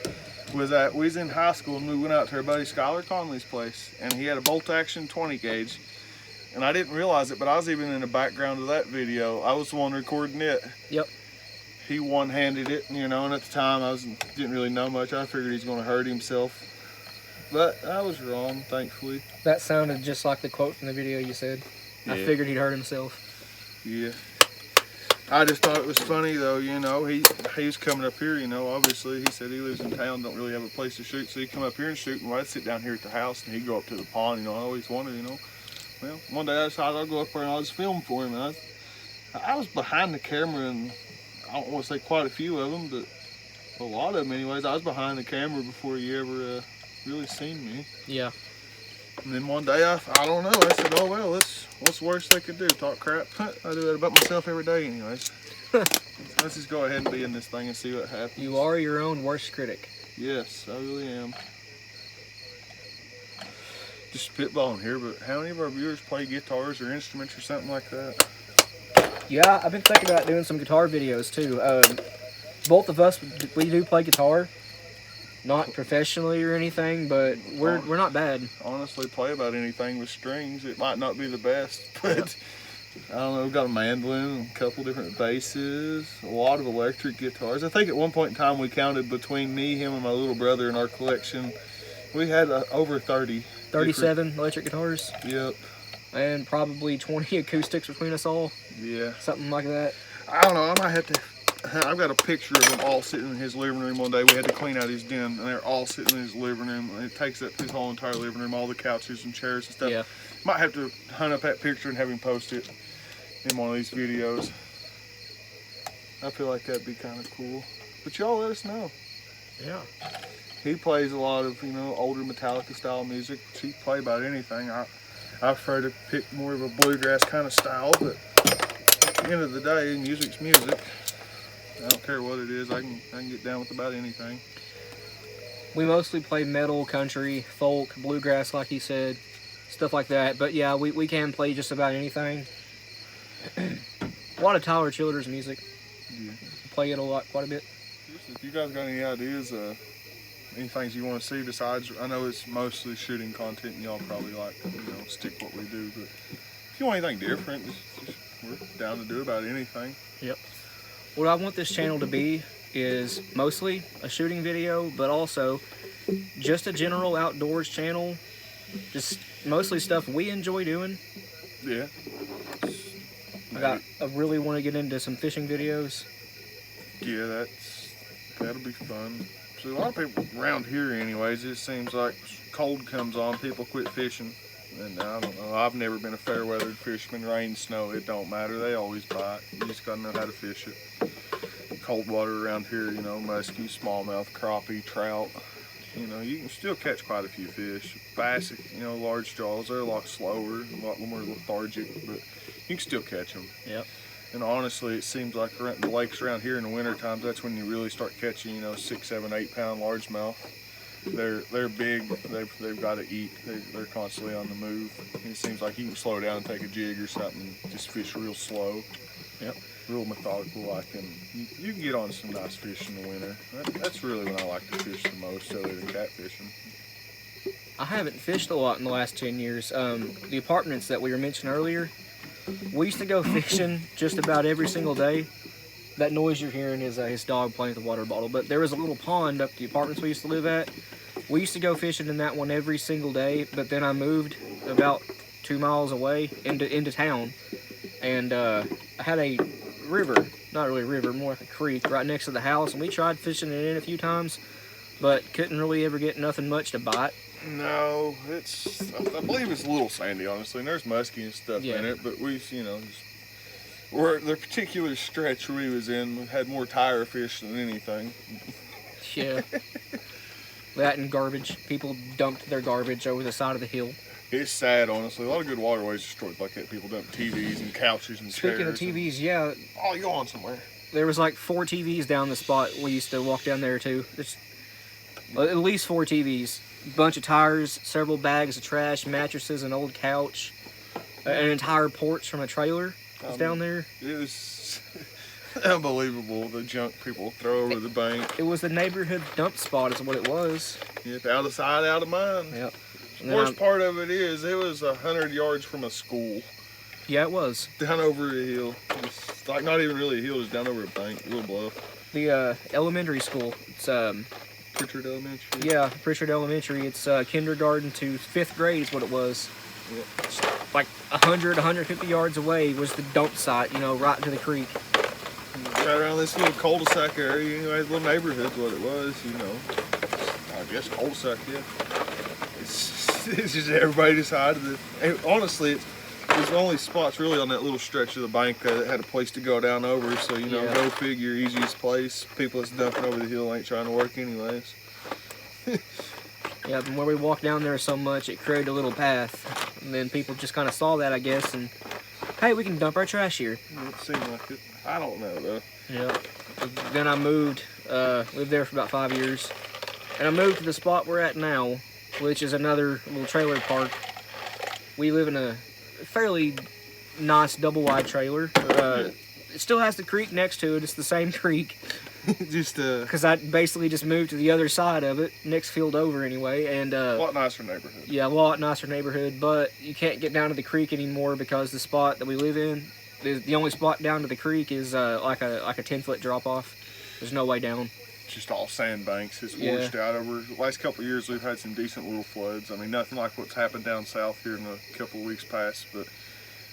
was that we was in high school and we went out to our buddy Skylar Conley's place, and he had a bolt action 20 gauge. And I didn't realize it, but I was even in the background of that video. I was the one recording it. Yep. He one-handed it, you know, and at the time didn't really know much. I figured he's going to hurt himself. But I was wrong, thankfully. That sounded just like the quote from the video you said. Yeah. I figured he'd hurt himself. Yeah. I just thought it was funny, though, you know. He was coming up here, you know, obviously. He said he lives in town, don't really have a place to shoot. So he'd come up here and shoot, and I'd sit down here at the house, and he'd go up to the pond, you know. I always wondered, you know. Well, one day I decided I'd go up there and I'll just film for him. And I was behind the camera, and I don't want to say quite a few of them, but a lot of them anyways. I was behind the camera before you ever really seen me. Yeah. And then one day, I don't know, I said, oh well, what's the worst they could do? Talk crap? I do that about myself every day anyways. Let's just go ahead and be in this thing and see what happens. You are your own worst critic. Yes, I really am. Just spitballing here, but how many of our viewers play guitars or instruments or something like that? Yeah, I've been thinking about doing some guitar videos too. Both of us, we do play guitar. Not professionally or anything, but we're not bad. Honestly, play about anything with strings. It might not be the best, but I don't know. We've got a mandolin, a couple different basses, a lot of electric guitars. I think at one point in time we counted between me, him, and my little brother in our collection. We had over 30. 37 electric guitars. Yep. And probably 20 acoustics between us all. Yeah. Something like that. I don't know. I might have to. I've got a picture of them all sitting in his living room one day. We had to clean out his den, and they're all sitting in his living room. And it takes up his whole entire living room, all the couches and chairs and stuff. Yeah. Might have to hunt up that picture and have him post it in one of these videos. I feel like that'd be kind of cool. But y'all let us know. Yeah. He plays a lot of, you know, older Metallica style music. He can play about anything. I prefer to pick more of a bluegrass kind of style, but at the end of the day, music's music. I don't care what it is. I can get down with about anything. We mostly play metal, country, folk, bluegrass, like he said, stuff like that. But yeah, we can play just about anything. A lot of Tyler Childers music. Yeah. Play it quite a bit. If you guys got any ideas, any things you want to see besides, I know it's mostly shooting content, and y'all probably like, you know, stick what we do. But if you want anything different, we're down to do about anything. Yep. What I want this channel to be is mostly a shooting video, but also just a general outdoors channel. Just mostly stuff we enjoy doing. Yeah. I really want to get into some fishing videos. Yeah, that'll be fun. So a lot of people around here anyways, it seems like cold comes on, people quit fishing. And I don't know, I've never been a fair weathered fisherman. Rain, snow, it don't matter. They always bite. You just gotta know how to fish it. Cold water around here, you know, muskie, smallmouth, crappie, trout. You know, you can still catch quite a few fish. Bass, you know, large jaws, they're a lot slower, a lot more lethargic, but you can still catch them. Yep. And honestly, it seems like the lakes around here in the winter times, that's when you really start catching, you know, 6, 7, 8 pound largemouth. They're big. They've got to eat. They're constantly on the move. And it seems like you can slow down and take a jig or something. Just fish real slow. Yep. Real methodical like, and you can get on some nice fish in the winter. That's really when I like to fish the most, other than catfishing. I haven't fished a lot in the last 10 years. The apartments that we were mentioning earlier, we used to go fishing just about every single day. That noise you're hearing is his dog playing with the water bottle. But there was a little pond up the apartments we used to live at, We used to go fishing in that one every single day, but then I moved about 2 miles away into town, and I had a river, not really a river, more like a creek right next to the house, and we tried fishing it in a few times, but couldn't really ever get nothing much to bite. No, I believe it's a little sandy, honestly, and there's muskie and stuff in it, but we, you know, where the particular stretch we was in, we had more tire fish than anything. Yeah. That and garbage. People dumped their garbage over the side of the hill. It's sad, honestly. A lot of good waterways destroyed like that. People dump TVs and couches and chairs. Speaking of TVs, yeah. Oh, you going somewhere? There was like 4 TVs down the spot. We used to walk down there too. There's at least 4 TVs. Bunch of tires, several bags of trash, mattresses, an old couch, an entire porch from a trailer was down there. It was unbelievable, the junk people throw over the bank. It was the neighborhood dump spot is what it was. Yep, out of sight, out of mind. Yep. The worst part of it is, it was 100 yards from a school. Yeah, it was. Down over a hill. It's like not even really a hill, just down over a bank, a little bluff. The elementary school, it's Pritchard Elementary? Yeah, Pritchard Elementary. It's kindergarten to 5th grade is what it was. Yep. Like 100, 150 yards away was the dump site, you know, right to the creek. Right around this little cul-de-sac area, anyway, little neighborhood's what it was, you know. I guess cul-de-sac, yeah. It's just everybody decided that, honestly, it was the only spots really on that little stretch of the bank that had a place to go down over, so, you know, go figure, easiest place. People that's dumping over the hill ain't trying to work anyways. Yeah, and where we walked down there so much, it created a little path, and then people just kind of saw that, I guess, and, hey, we can dump our trash here. It seemed like it. I don't know, though. Yeah. Then I moved, lived there for about 5 years, and I moved to the spot we're at now, which is another little trailer park. We live in a fairly nice double-wide trailer. It still has the creek next to it. It's the same creek. Just because I basically just moved to the other side of it, next field over anyway, and a lot nicer neighborhood. Yeah, a lot nicer neighborhood, but you can't get down to the creek anymore because the spot that we live in, the only spot down to the creek is like a 10-foot drop off. There's no way down. Just all sandbanks. It's washed out over the last couple of years. We've had some decent little floods. I mean, nothing like what's happened down south here in the couple of weeks past, but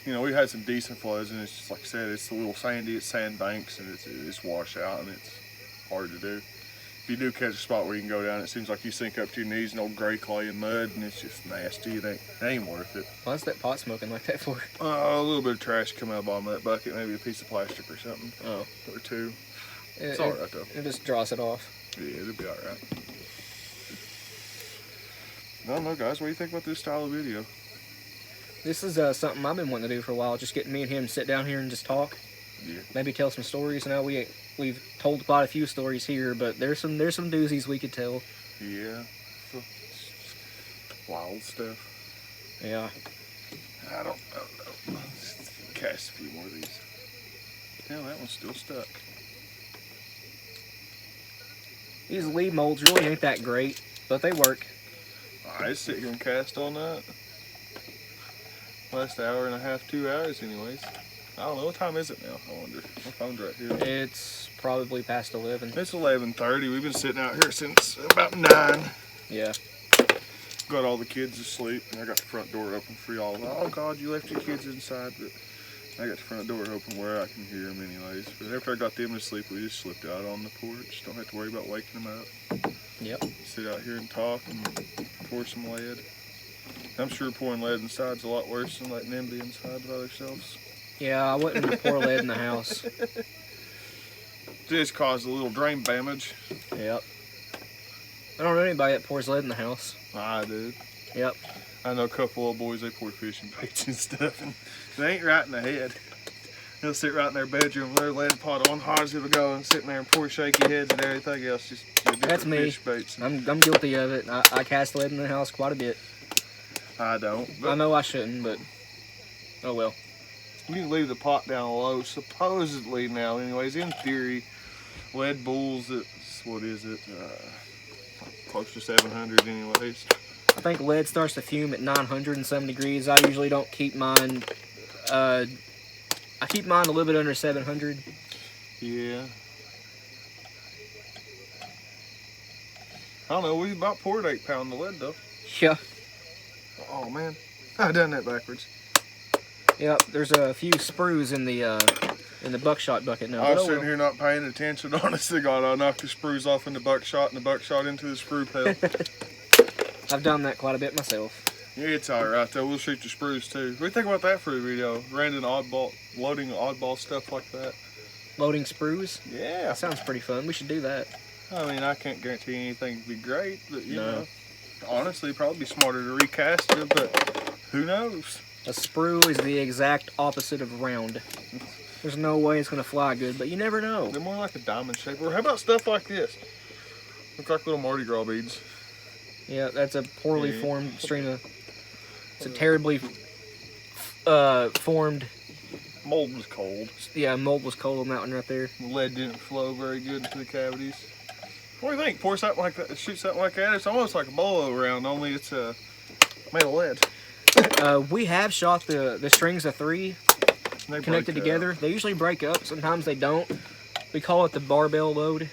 you know, we've had some decent floods, and it's just like I said, it's a little sandy, it's sandbanks, and it's washed out, and it's hard to do. If you do catch a spot where you can go down, it seems like you sink up to your knees in old gray clay and mud, and it's just nasty. It ain't worth it. What's that pot smoking like that for? A little bit of trash come out of the bottom of that bucket, maybe a piece of plastic or something. Oh. Or 2. It's all right, though. It just draws it off. Yeah, it'll be all right. I don't know, guys. What do you think about this style of video? This is something I've been wanting to do for a while. Just getting me and him sit down here and just talk. Yeah. Maybe tell some stories. Now we've told quite a few stories here, but there's some doozies we could tell. Yeah. Wild stuff. Yeah. I don't know. Cast a few more of these. Hell, that one's still stuck. These lead molds really ain't that great, but they work. I sit here and cast all night. Last hour and a half, 2 hours anyways. I don't know, what time is it now? I wonder. My phone's right here. It's probably past 11. It's 11:30. We've been sitting out here since about 9. Yeah. Got all the kids asleep, and I got the front door open for y'all. Oh God, you left your kids inside, but I got the front door open where I can hear them anyways. But after I got them to sleep, we just slipped out on the porch. Don't have to worry about waking them up. Yep. Sit out here and talk and pour some lead. I'm sure pouring lead inside's a lot worse than letting them be inside by themselves. Yeah, I wouldn't pour lead in the house. Just caused a little drain damage. Yep. I don't know anybody that pours lead in the house. I do. Yep. I know a couple of boys, they pour fishing baits and stuff, and they ain't right in the head. They'll sit right in their bedroom with their lead pot on, hard as it'll go, and sitting there and pour shaky heads and everything else. Just that's me. Fish baits. I'm guilty of it. I cast lead in the house quite a bit. I don't. I know I shouldn't, but oh well. You can leave the pot down low, supposedly now, anyways. In theory, lead bulls, it's, what is it, close to 700 anyways. I think lead starts to fume at 900 and some degrees. I usually don't keep mine, I keep mine a little bit under 700. Yeah. I don't know, we about poured 8 pounds of lead though. Yeah. Oh man, I done that backwards. Yep, there's a few sprues in the buckshot bucket now. I was sitting here not paying attention. Honest to God, I knocked the sprues off in the buckshot and the buckshot into the sprue pail. I've done that quite a bit myself. Yeah, it's alright though. We'll shoot the sprues too. What do you think about that for a video? Random loading oddball stuff like that. Loading sprues? Yeah. That sounds pretty fun. We should do that. I mean, I can't guarantee anything to be great, but you know, honestly, probably be smarter to recast it, but who knows? A sprue is the exact opposite of round. There's no way it's going to fly good, but you never know. They're more like a diamond shape. Or how about stuff like this? Look like little Mardi Gras beads. Yeah, that's a poorly formed string of... It's a terribly formed... Mold was cold. Yeah, mold was cold on that one right there. The lead didn't flow very good into the cavities. What do you think? Pour something like that, shoot something like that? It's almost like a bolo round, only it's made of lead. We have shot the strings of 3 connected together. They usually break up. Sometimes they don't. We call it the barbell load.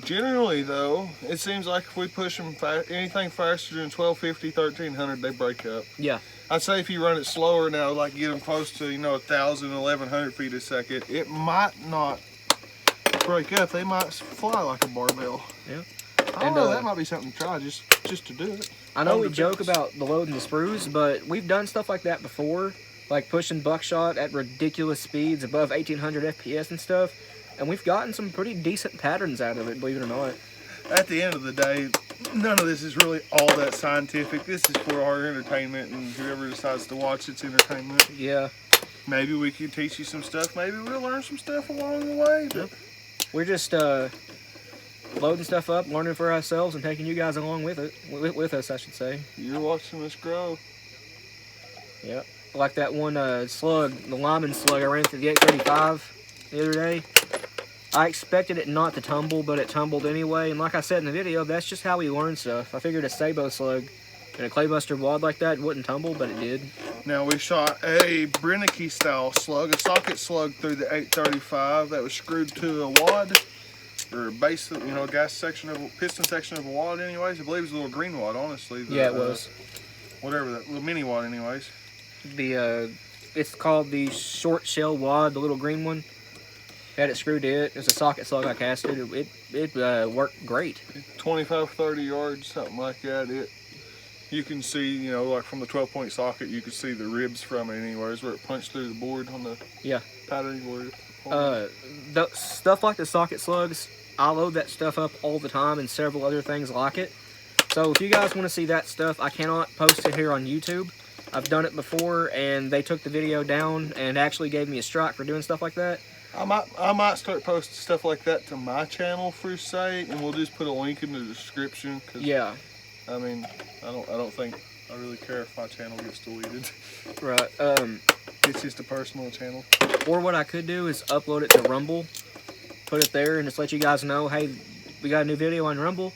Generally, though, it seems like if we push them anything faster than 1250, 1300, they break up. Yeah. I'd say if you run it slower now, like get them close to 1,000, 1,100 feet a second, it might not break up. They might fly like a barbell. Yeah. I don't know. That might be something to try just to do it. I know we joke about the load and the sprues, but we've done stuff like that before, like pushing buckshot at ridiculous speeds above 1800 FPS and stuff, and we've gotten some pretty decent patterns out of it, believe it or not. At the end of the day, none of this is really all that scientific. This is for our entertainment, and whoever decides to watch it's entertainment. Yeah. Maybe we can teach you some stuff. Maybe we'll learn some stuff along the way. But we're just loading stuff up, learning for ourselves, and taking you guys along with it. With us, I should say. You're watching us grow. Yep. Like that one slug, the lineman slug I ran through the 835 the other day. I expected it not to tumble, but it tumbled anyway. And like I said in the video, that's just how we learn stuff. I figured a Sabo slug and a claybuster wad like that wouldn't tumble, but it did. Now we shot a Brennicky style slug, a socket slug through the 835 that was screwed to a wad, or a base, gas section of piston section of a wad. Anyways, I believe it was a little green wad. Honestly, yeah, it was. Whatever that little mini wad. Anyways, it's called the short shell wad, the little green one. Had it screwed to it. It was a socket slug I casted. It worked great. 25, 30 yards, something like that. You can see, like from the 12-point socket, you can see the ribs from it anyways, where it punched through the board on the pattern board. The stuff like the socket slugs, I load that stuff up all the time and several other things like it. So if you guys want to see that stuff, I cannot post it here on YouTube. I've done it before, and they took the video down and actually gave me a strike for doing stuff like that. I might start posting stuff like that to my channel for say, and we'll just put a link in the description. Cause, yeah. I mean, I don't think I really care if my channel gets deleted. Right. It's just a personal channel. Or what I could do is upload it to Rumble, put it there, and just let you guys know, hey, we got a new video on Rumble.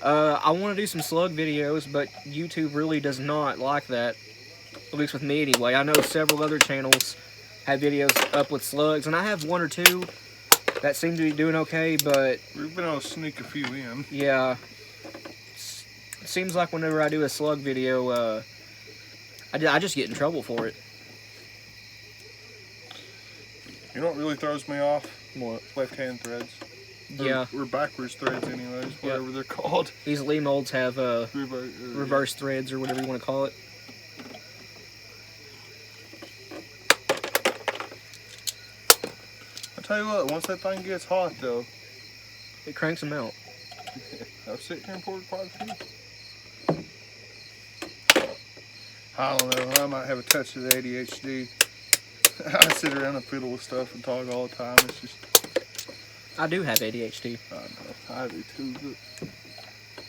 I want to do some slug videos, but YouTube really does not like that. At least with me anyway. I know several other channels have videos up with slugs, and I have 1 or 2 that seem to be doing okay, but we've been able to sneak a few in. Yeah. It seems like whenever I do a slug video, I just get in trouble for it. You know what really throws me off? What? Left-hand threads. Yeah. Or backwards threads anyways, whatever they're called. These Lee molds have reverse threads or whatever you want to call it. I tell you what, once that thing gets hot though, it cranks them out. I'll sit here and pour it quite a few. I don't know, I might have a touch of the ADHD. I sit around and fiddle with stuff and talk all the time. It's just... I do have ADHD. I know, I do too, but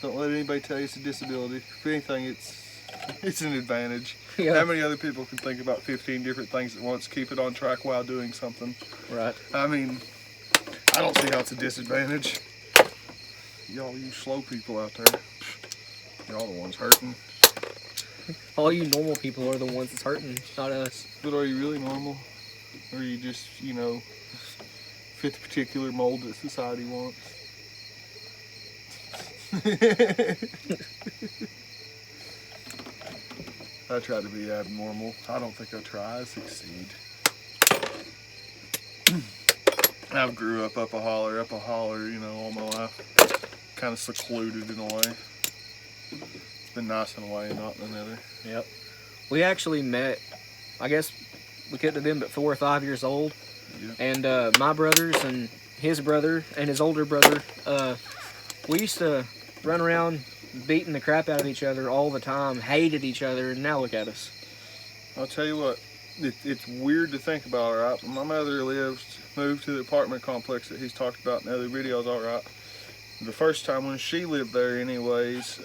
don't let anybody tell you it's a disability. If anything, it's an advantage. Yeah. How many other people can think about 15 different things at once, keep it on track while doing something? Right. I mean, I don't see how it's a disadvantage. Y'all, you slow people out there, y'all the ones hurting. All you normal people are the ones that's hurting, not us. But are you really normal? Or are you just, fit the particular mold that society wants? I try to be abnormal. I don't think I try. I succeed. I grew up a holler, you know, all my life. Kind of secluded in a way. It's been nice in a way, not in another. Yep. We actually met, I guess we couldn't have been but 4 or 5 years old. Yep. And my brothers and his brother and his older brother, we used to run around beating the crap out of each other all the time, hated each other, and now look at us. I'll tell you what, it's weird to think about, right? My mother moved to the apartment complex that he's talked about in other videos, all right? The first time when she lived there anyways,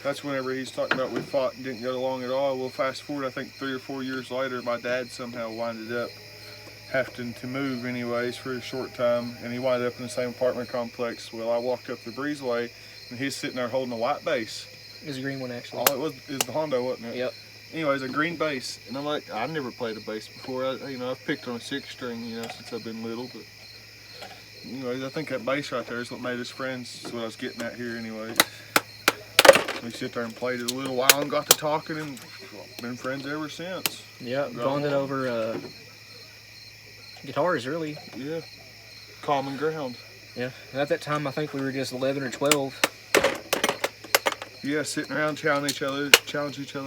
that's whenever he's talking about we fought and didn't get along at all. Well, fast forward, I think 3 or 4 years later, my dad somehow winded up having to move anyways for a short time, and he wound up in the same apartment complex. Well, I walked up the breezeway, and he's sitting there holding a white base. It was a green one, actually. All it was is the Honda, wasn't it? Yep. Anyways, a green bass, and I'm like, I've never played a bass before. I've picked on a 6-string, since I've been little, but anyways, I think that bass right there is what made us friends. That's what I was getting at here, anyways. We sit there and played it a little while and got to talking, and been friends ever since. Yep, bonded over guitars, really. Yeah, common ground. Yeah, at that time, I think we were just 11 or 12. Yeah, sitting around challenge each other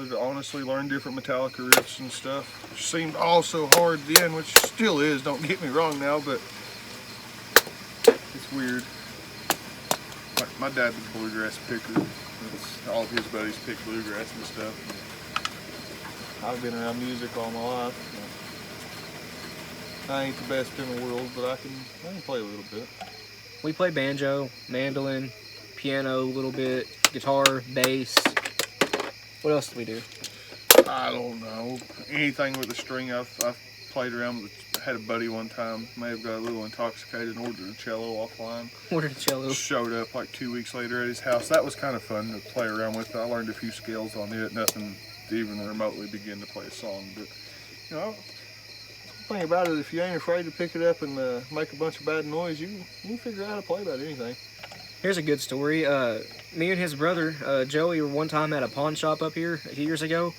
to honestly learn different Metallica riffs and stuff. Seemed all so hard then, which still is, don't get me wrong now, but it's weird. My dad's a bluegrass picker. All of his buddies pick bluegrass and stuff. I've been around music all my life. I ain't the best in the world, but I can play a little bit. We play banjo, mandolin, piano a little bit, guitar, bass. What else do we do? I don't know. Anything with a string. I've played around with. Had a buddy one time, may have got a little intoxicated and ordered a cello offline. Ordered a cello. Showed up like 2 weeks later at his house. That was kind of fun to play around with. I learned a few scales on it. Nothing to even remotely begin to play a song, but the thing about it, if you ain't afraid to pick it up and make a bunch of bad noise, you can figure out how to play about anything. Here's a good story. Me and his brother, Joey, were one time at a pawn shop up here a few years ago,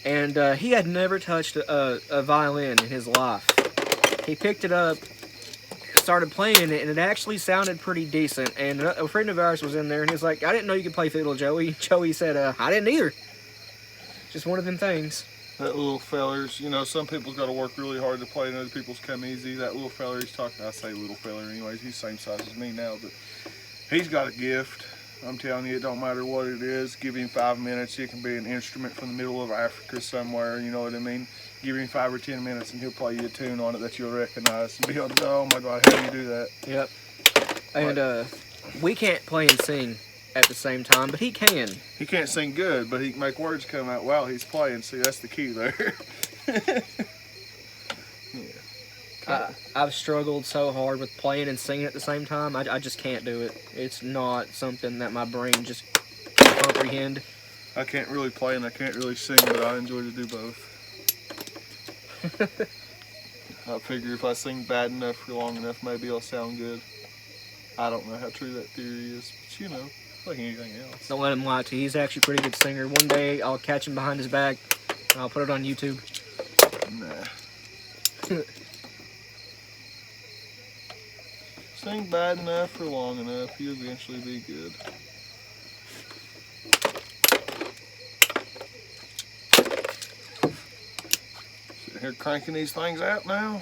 and he had never touched a violin in his life. He picked it up, started playing it, and it actually sounded pretty decent. And a friend of ours was in there, and he was like, I didn't know you could play fiddle, Joey. Joey said, I didn't either. Just one of them things. That little feller's, some people's got to work really hard to play and other people's come easy. That little feller he's talking, I say little feller anyways, he's the same size as me now, but he's got a gift. I'm telling you, it don't matter what it is. Give him 5 minutes, it can be an instrument from the middle of Africa somewhere, you know what I mean? Give him 5 or 10 minutes and he'll play you a tune on it that you'll recognize and be able to go, oh my God, how do you do that? Yep. And we can't play and sing at the same time, but he can. He can't sing good, but he can make words come out while he's playing. See, that's the key there. Yeah. I've struggled so hard with playing and singing at the same time. I just can't do it. It's not something that my brain just can comprehend. I can't really play and I can't really sing, but I enjoy to do both. I figure if I sing bad enough for long enough, maybe I'll sound good. I don't know how true that theory is, but like anything else. Don't let him lie to you. He's actually a pretty good singer. One day I'll catch him behind his back and I'll put it on YouTube. Nah. Sing bad enough for long enough, you'll eventually be good. Sitting here cranking these things out now.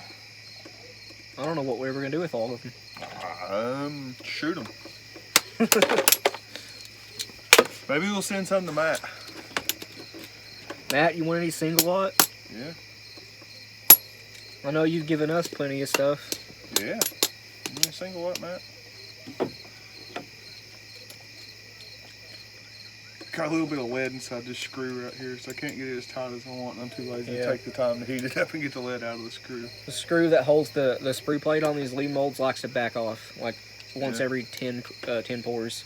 I don't know what we were going to do with all of them. Shoot them. Maybe we'll send some to Matt. Matt, you want any single lot? Yeah. I know you've given us plenty of stuff. Yeah. You want a single what, Matt? Got a little bit of lead inside this screw right here, so I can't get it as tight as I want, and I'm too lazy to take the time to heat it up and get the lead out of the screw. The screw that holds the sprue plate on these lead molds likes to back off, like once every 10 pours.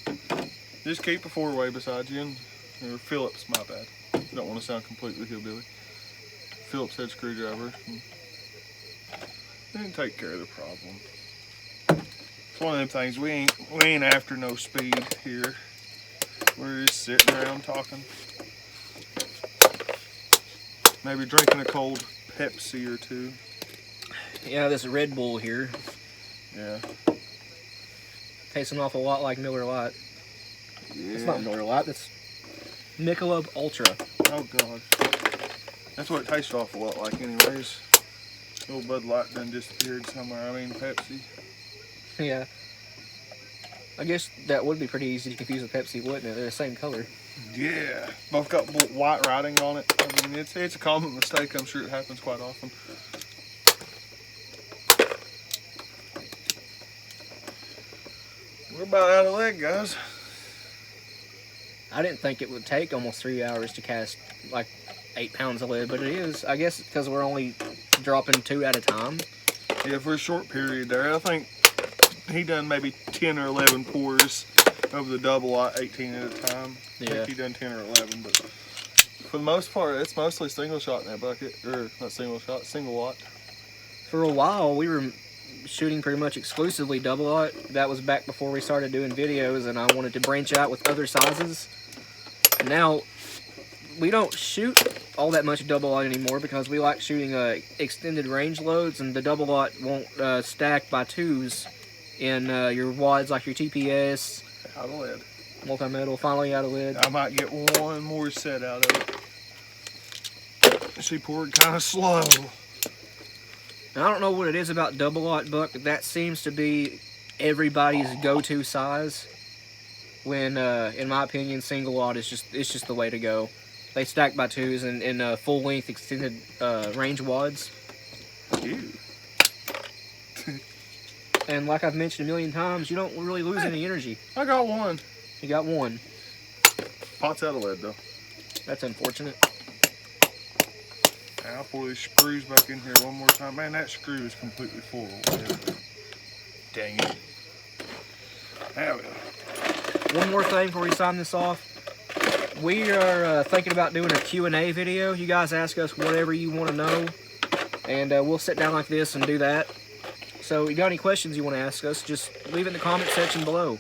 Just keep a 4-way beside you, or Phillips, my bad. You don't want to sound completely hillbilly. Phillips head screwdriver. And take care of the problem. It's one of them things, we ain't after no speed here. We're just sitting around talking. Maybe drinking a cold Pepsi or two. Yeah, this Red Bull here. Yeah. Tastes an awful lot like Miller Lite. Yeah. It's not Miller Lite, it's Michelob Ultra. Oh God. That's what it tastes an awful lot like anyways. Little Bud Light done disappeared somewhere. I mean Pepsi. Yeah. I guess that would be pretty easy to confuse with Pepsi, wouldn't it? They're the same color. Yeah. Both got white writing on it. I mean, it's a common mistake. I'm sure it happens quite often. We're about out of lead, guys. I didn't think it would take almost 3 hours to cast like 8 pounds of lead, but it is. I guess because we're only dropping 2 at a time. Yeah, for a short period there. I think he done maybe 10 or 11 pours over the double lot, 18 at a time. Yeah. I think he done 10 or 11, but for the most part, it's mostly single shot in that bucket. Or not single shot, single lot. For a while, we were shooting pretty much exclusively double lot. That was back before we started doing videos, and I wanted to branch out with other sizes. Now, we don't shoot all that much double lot anymore because we like shooting extended range loads, and the double lot won't stack by twos in your wads like your TPS. Out of lead. Multi-metal, finally out of lead. I might get one more set out of it. She poured kind of slow. Now, I don't know what it is about double lot buck, but that seems to be everybody's go-to size. When, in my opinion, single lot is just the way to go. They stack by twos and in full length extended range wads. Ew. And like I've mentioned a million times, you don't really lose any energy. I got one. You got one. Pot's out of lead though. That's unfortunate. I'll pour these screws back in here one more time. Man, that screw is completely full of lead. Dang it. There we go. One more thing before we sign this off. We are thinking about doing a Q&A video. You guys ask us whatever you want to know, and we'll sit down like this and do that. So if you got any questions you want to ask us, just leave it in the comment section below.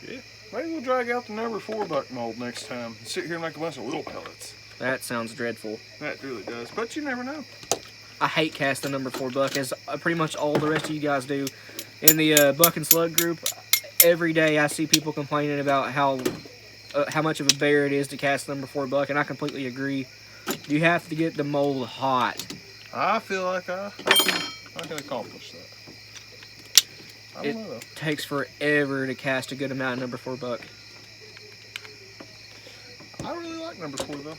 Yeah. Maybe we'll drag out the number 4 buck mold next time and sit here and make a bunch of little pellets. That sounds dreadful. That really does, but you never know. I hate casting number 4 buck, as pretty much all the rest of you guys do. In the buck and slug group, every day I see people complaining about how much of a bear it is to cast number 4 buck, and I completely agree. You have to get the mold hot. I feel like I can accomplish that. I don't know though. It takes forever to cast a good amount of number 4 buck. I really like number 4 though.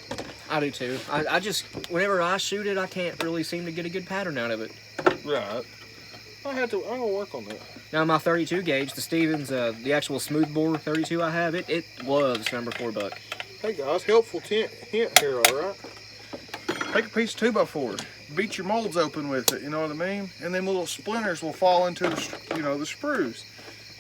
I do too. I just, whenever I shoot it, I can't really seem to get a good pattern out of it. Right. I'm gonna work on that. Now my 32 gauge, the Stevens, the actual smoothbore 32 I have, it loves number 4 buck. Hey guys, helpful hint here, alright? Take a piece of 2x4, beat your molds open with it, you know what I mean? And then little splinters will fall into the sprues.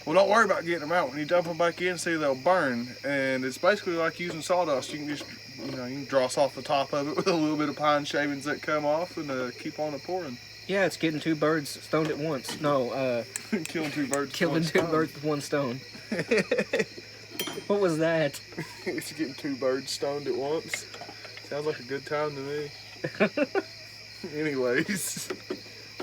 Well, don't worry about getting them out. When you dump them back in, see, they'll burn. And it's basically like using sawdust. You can just, you can dross off the top of it with a little bit of pine shavings that come off and keep on pouring. Yeah, it's getting 2 birds stoned at once. No, killing 2 birds killing with 2 one stone. birds with 1 stone. What was that? It's getting 2 birds stoned at once. Sounds like a good time to me. Anyways,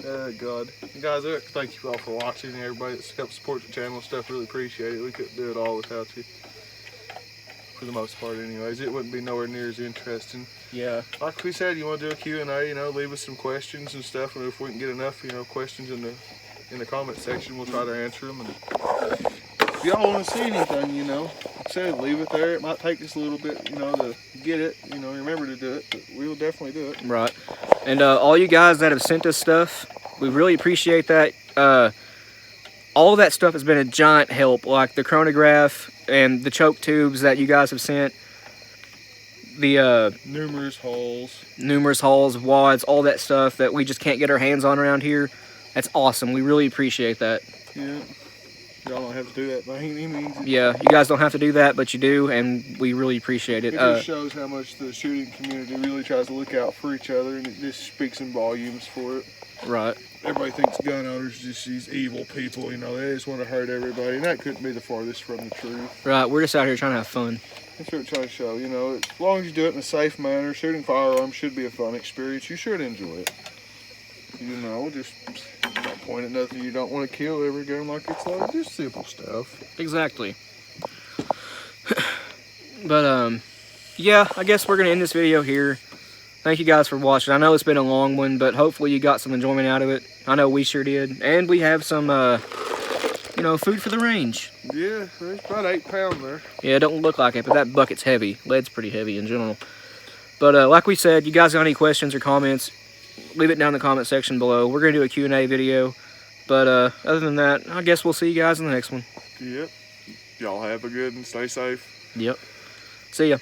oh God, guys, thank you all for watching. Everybody that's helped support the channel and stuff, really appreciate it. We couldn't do it all without you, for the most part. Anyways, it wouldn't be nowhere near as interesting. Yeah. Like we said, you want to do a Q&A, leave us some questions and stuff, and if we can get enough, questions in the comment section, we'll try to answer them. And if y'all want to see anything, like I said, leave it there. It might take us a little bit, to get it, remember to do it, but we will definitely do it. Right. And all you guys that have sent us stuff, we really appreciate that. All of that stuff has been a giant help, like the chronograph and the choke tubes that you guys have sent. The numerous hulls, wads, all that stuff that we just can't get our hands on around here. That's awesome. We really appreciate that. Yeah. Y'all don't have to do that by any means. Yeah, you guys don't have to do that, but you do, and we really appreciate it. It just shows how much the shooting community really tries to look out for each other, and it just speaks in volumes for it. Right. Everybody thinks gun owners are just these evil people, you know, they just want to hurt everybody, and that couldn't be the farthest from the truth. Right, we're just out here trying to have fun. That's what we're trying to show, you know, as long as you do it in a safe manner, shooting firearms should be a fun experience. You should enjoy it. You know, just don't point at nothing you don't want to kill every gun like it's like just simple stuff. Exactly. But, yeah, I guess we're going to end this video here. Thank you guys for watching. I know it's been a long one, but hopefully you got some enjoyment out of it. I know we sure did. And we have some, you know, food for the range. Yeah, there's about 8 pounds there. Yeah, it don't look like it, but that bucket's heavy. Lead's pretty heavy in general. But like we said, you guys got any questions or comments, leave it down in the comment section below. We're going to do a Q&A video. But other than that, I guess we'll see you guys in the next one. Yep. Y'all have a good and stay safe. Yep. See ya.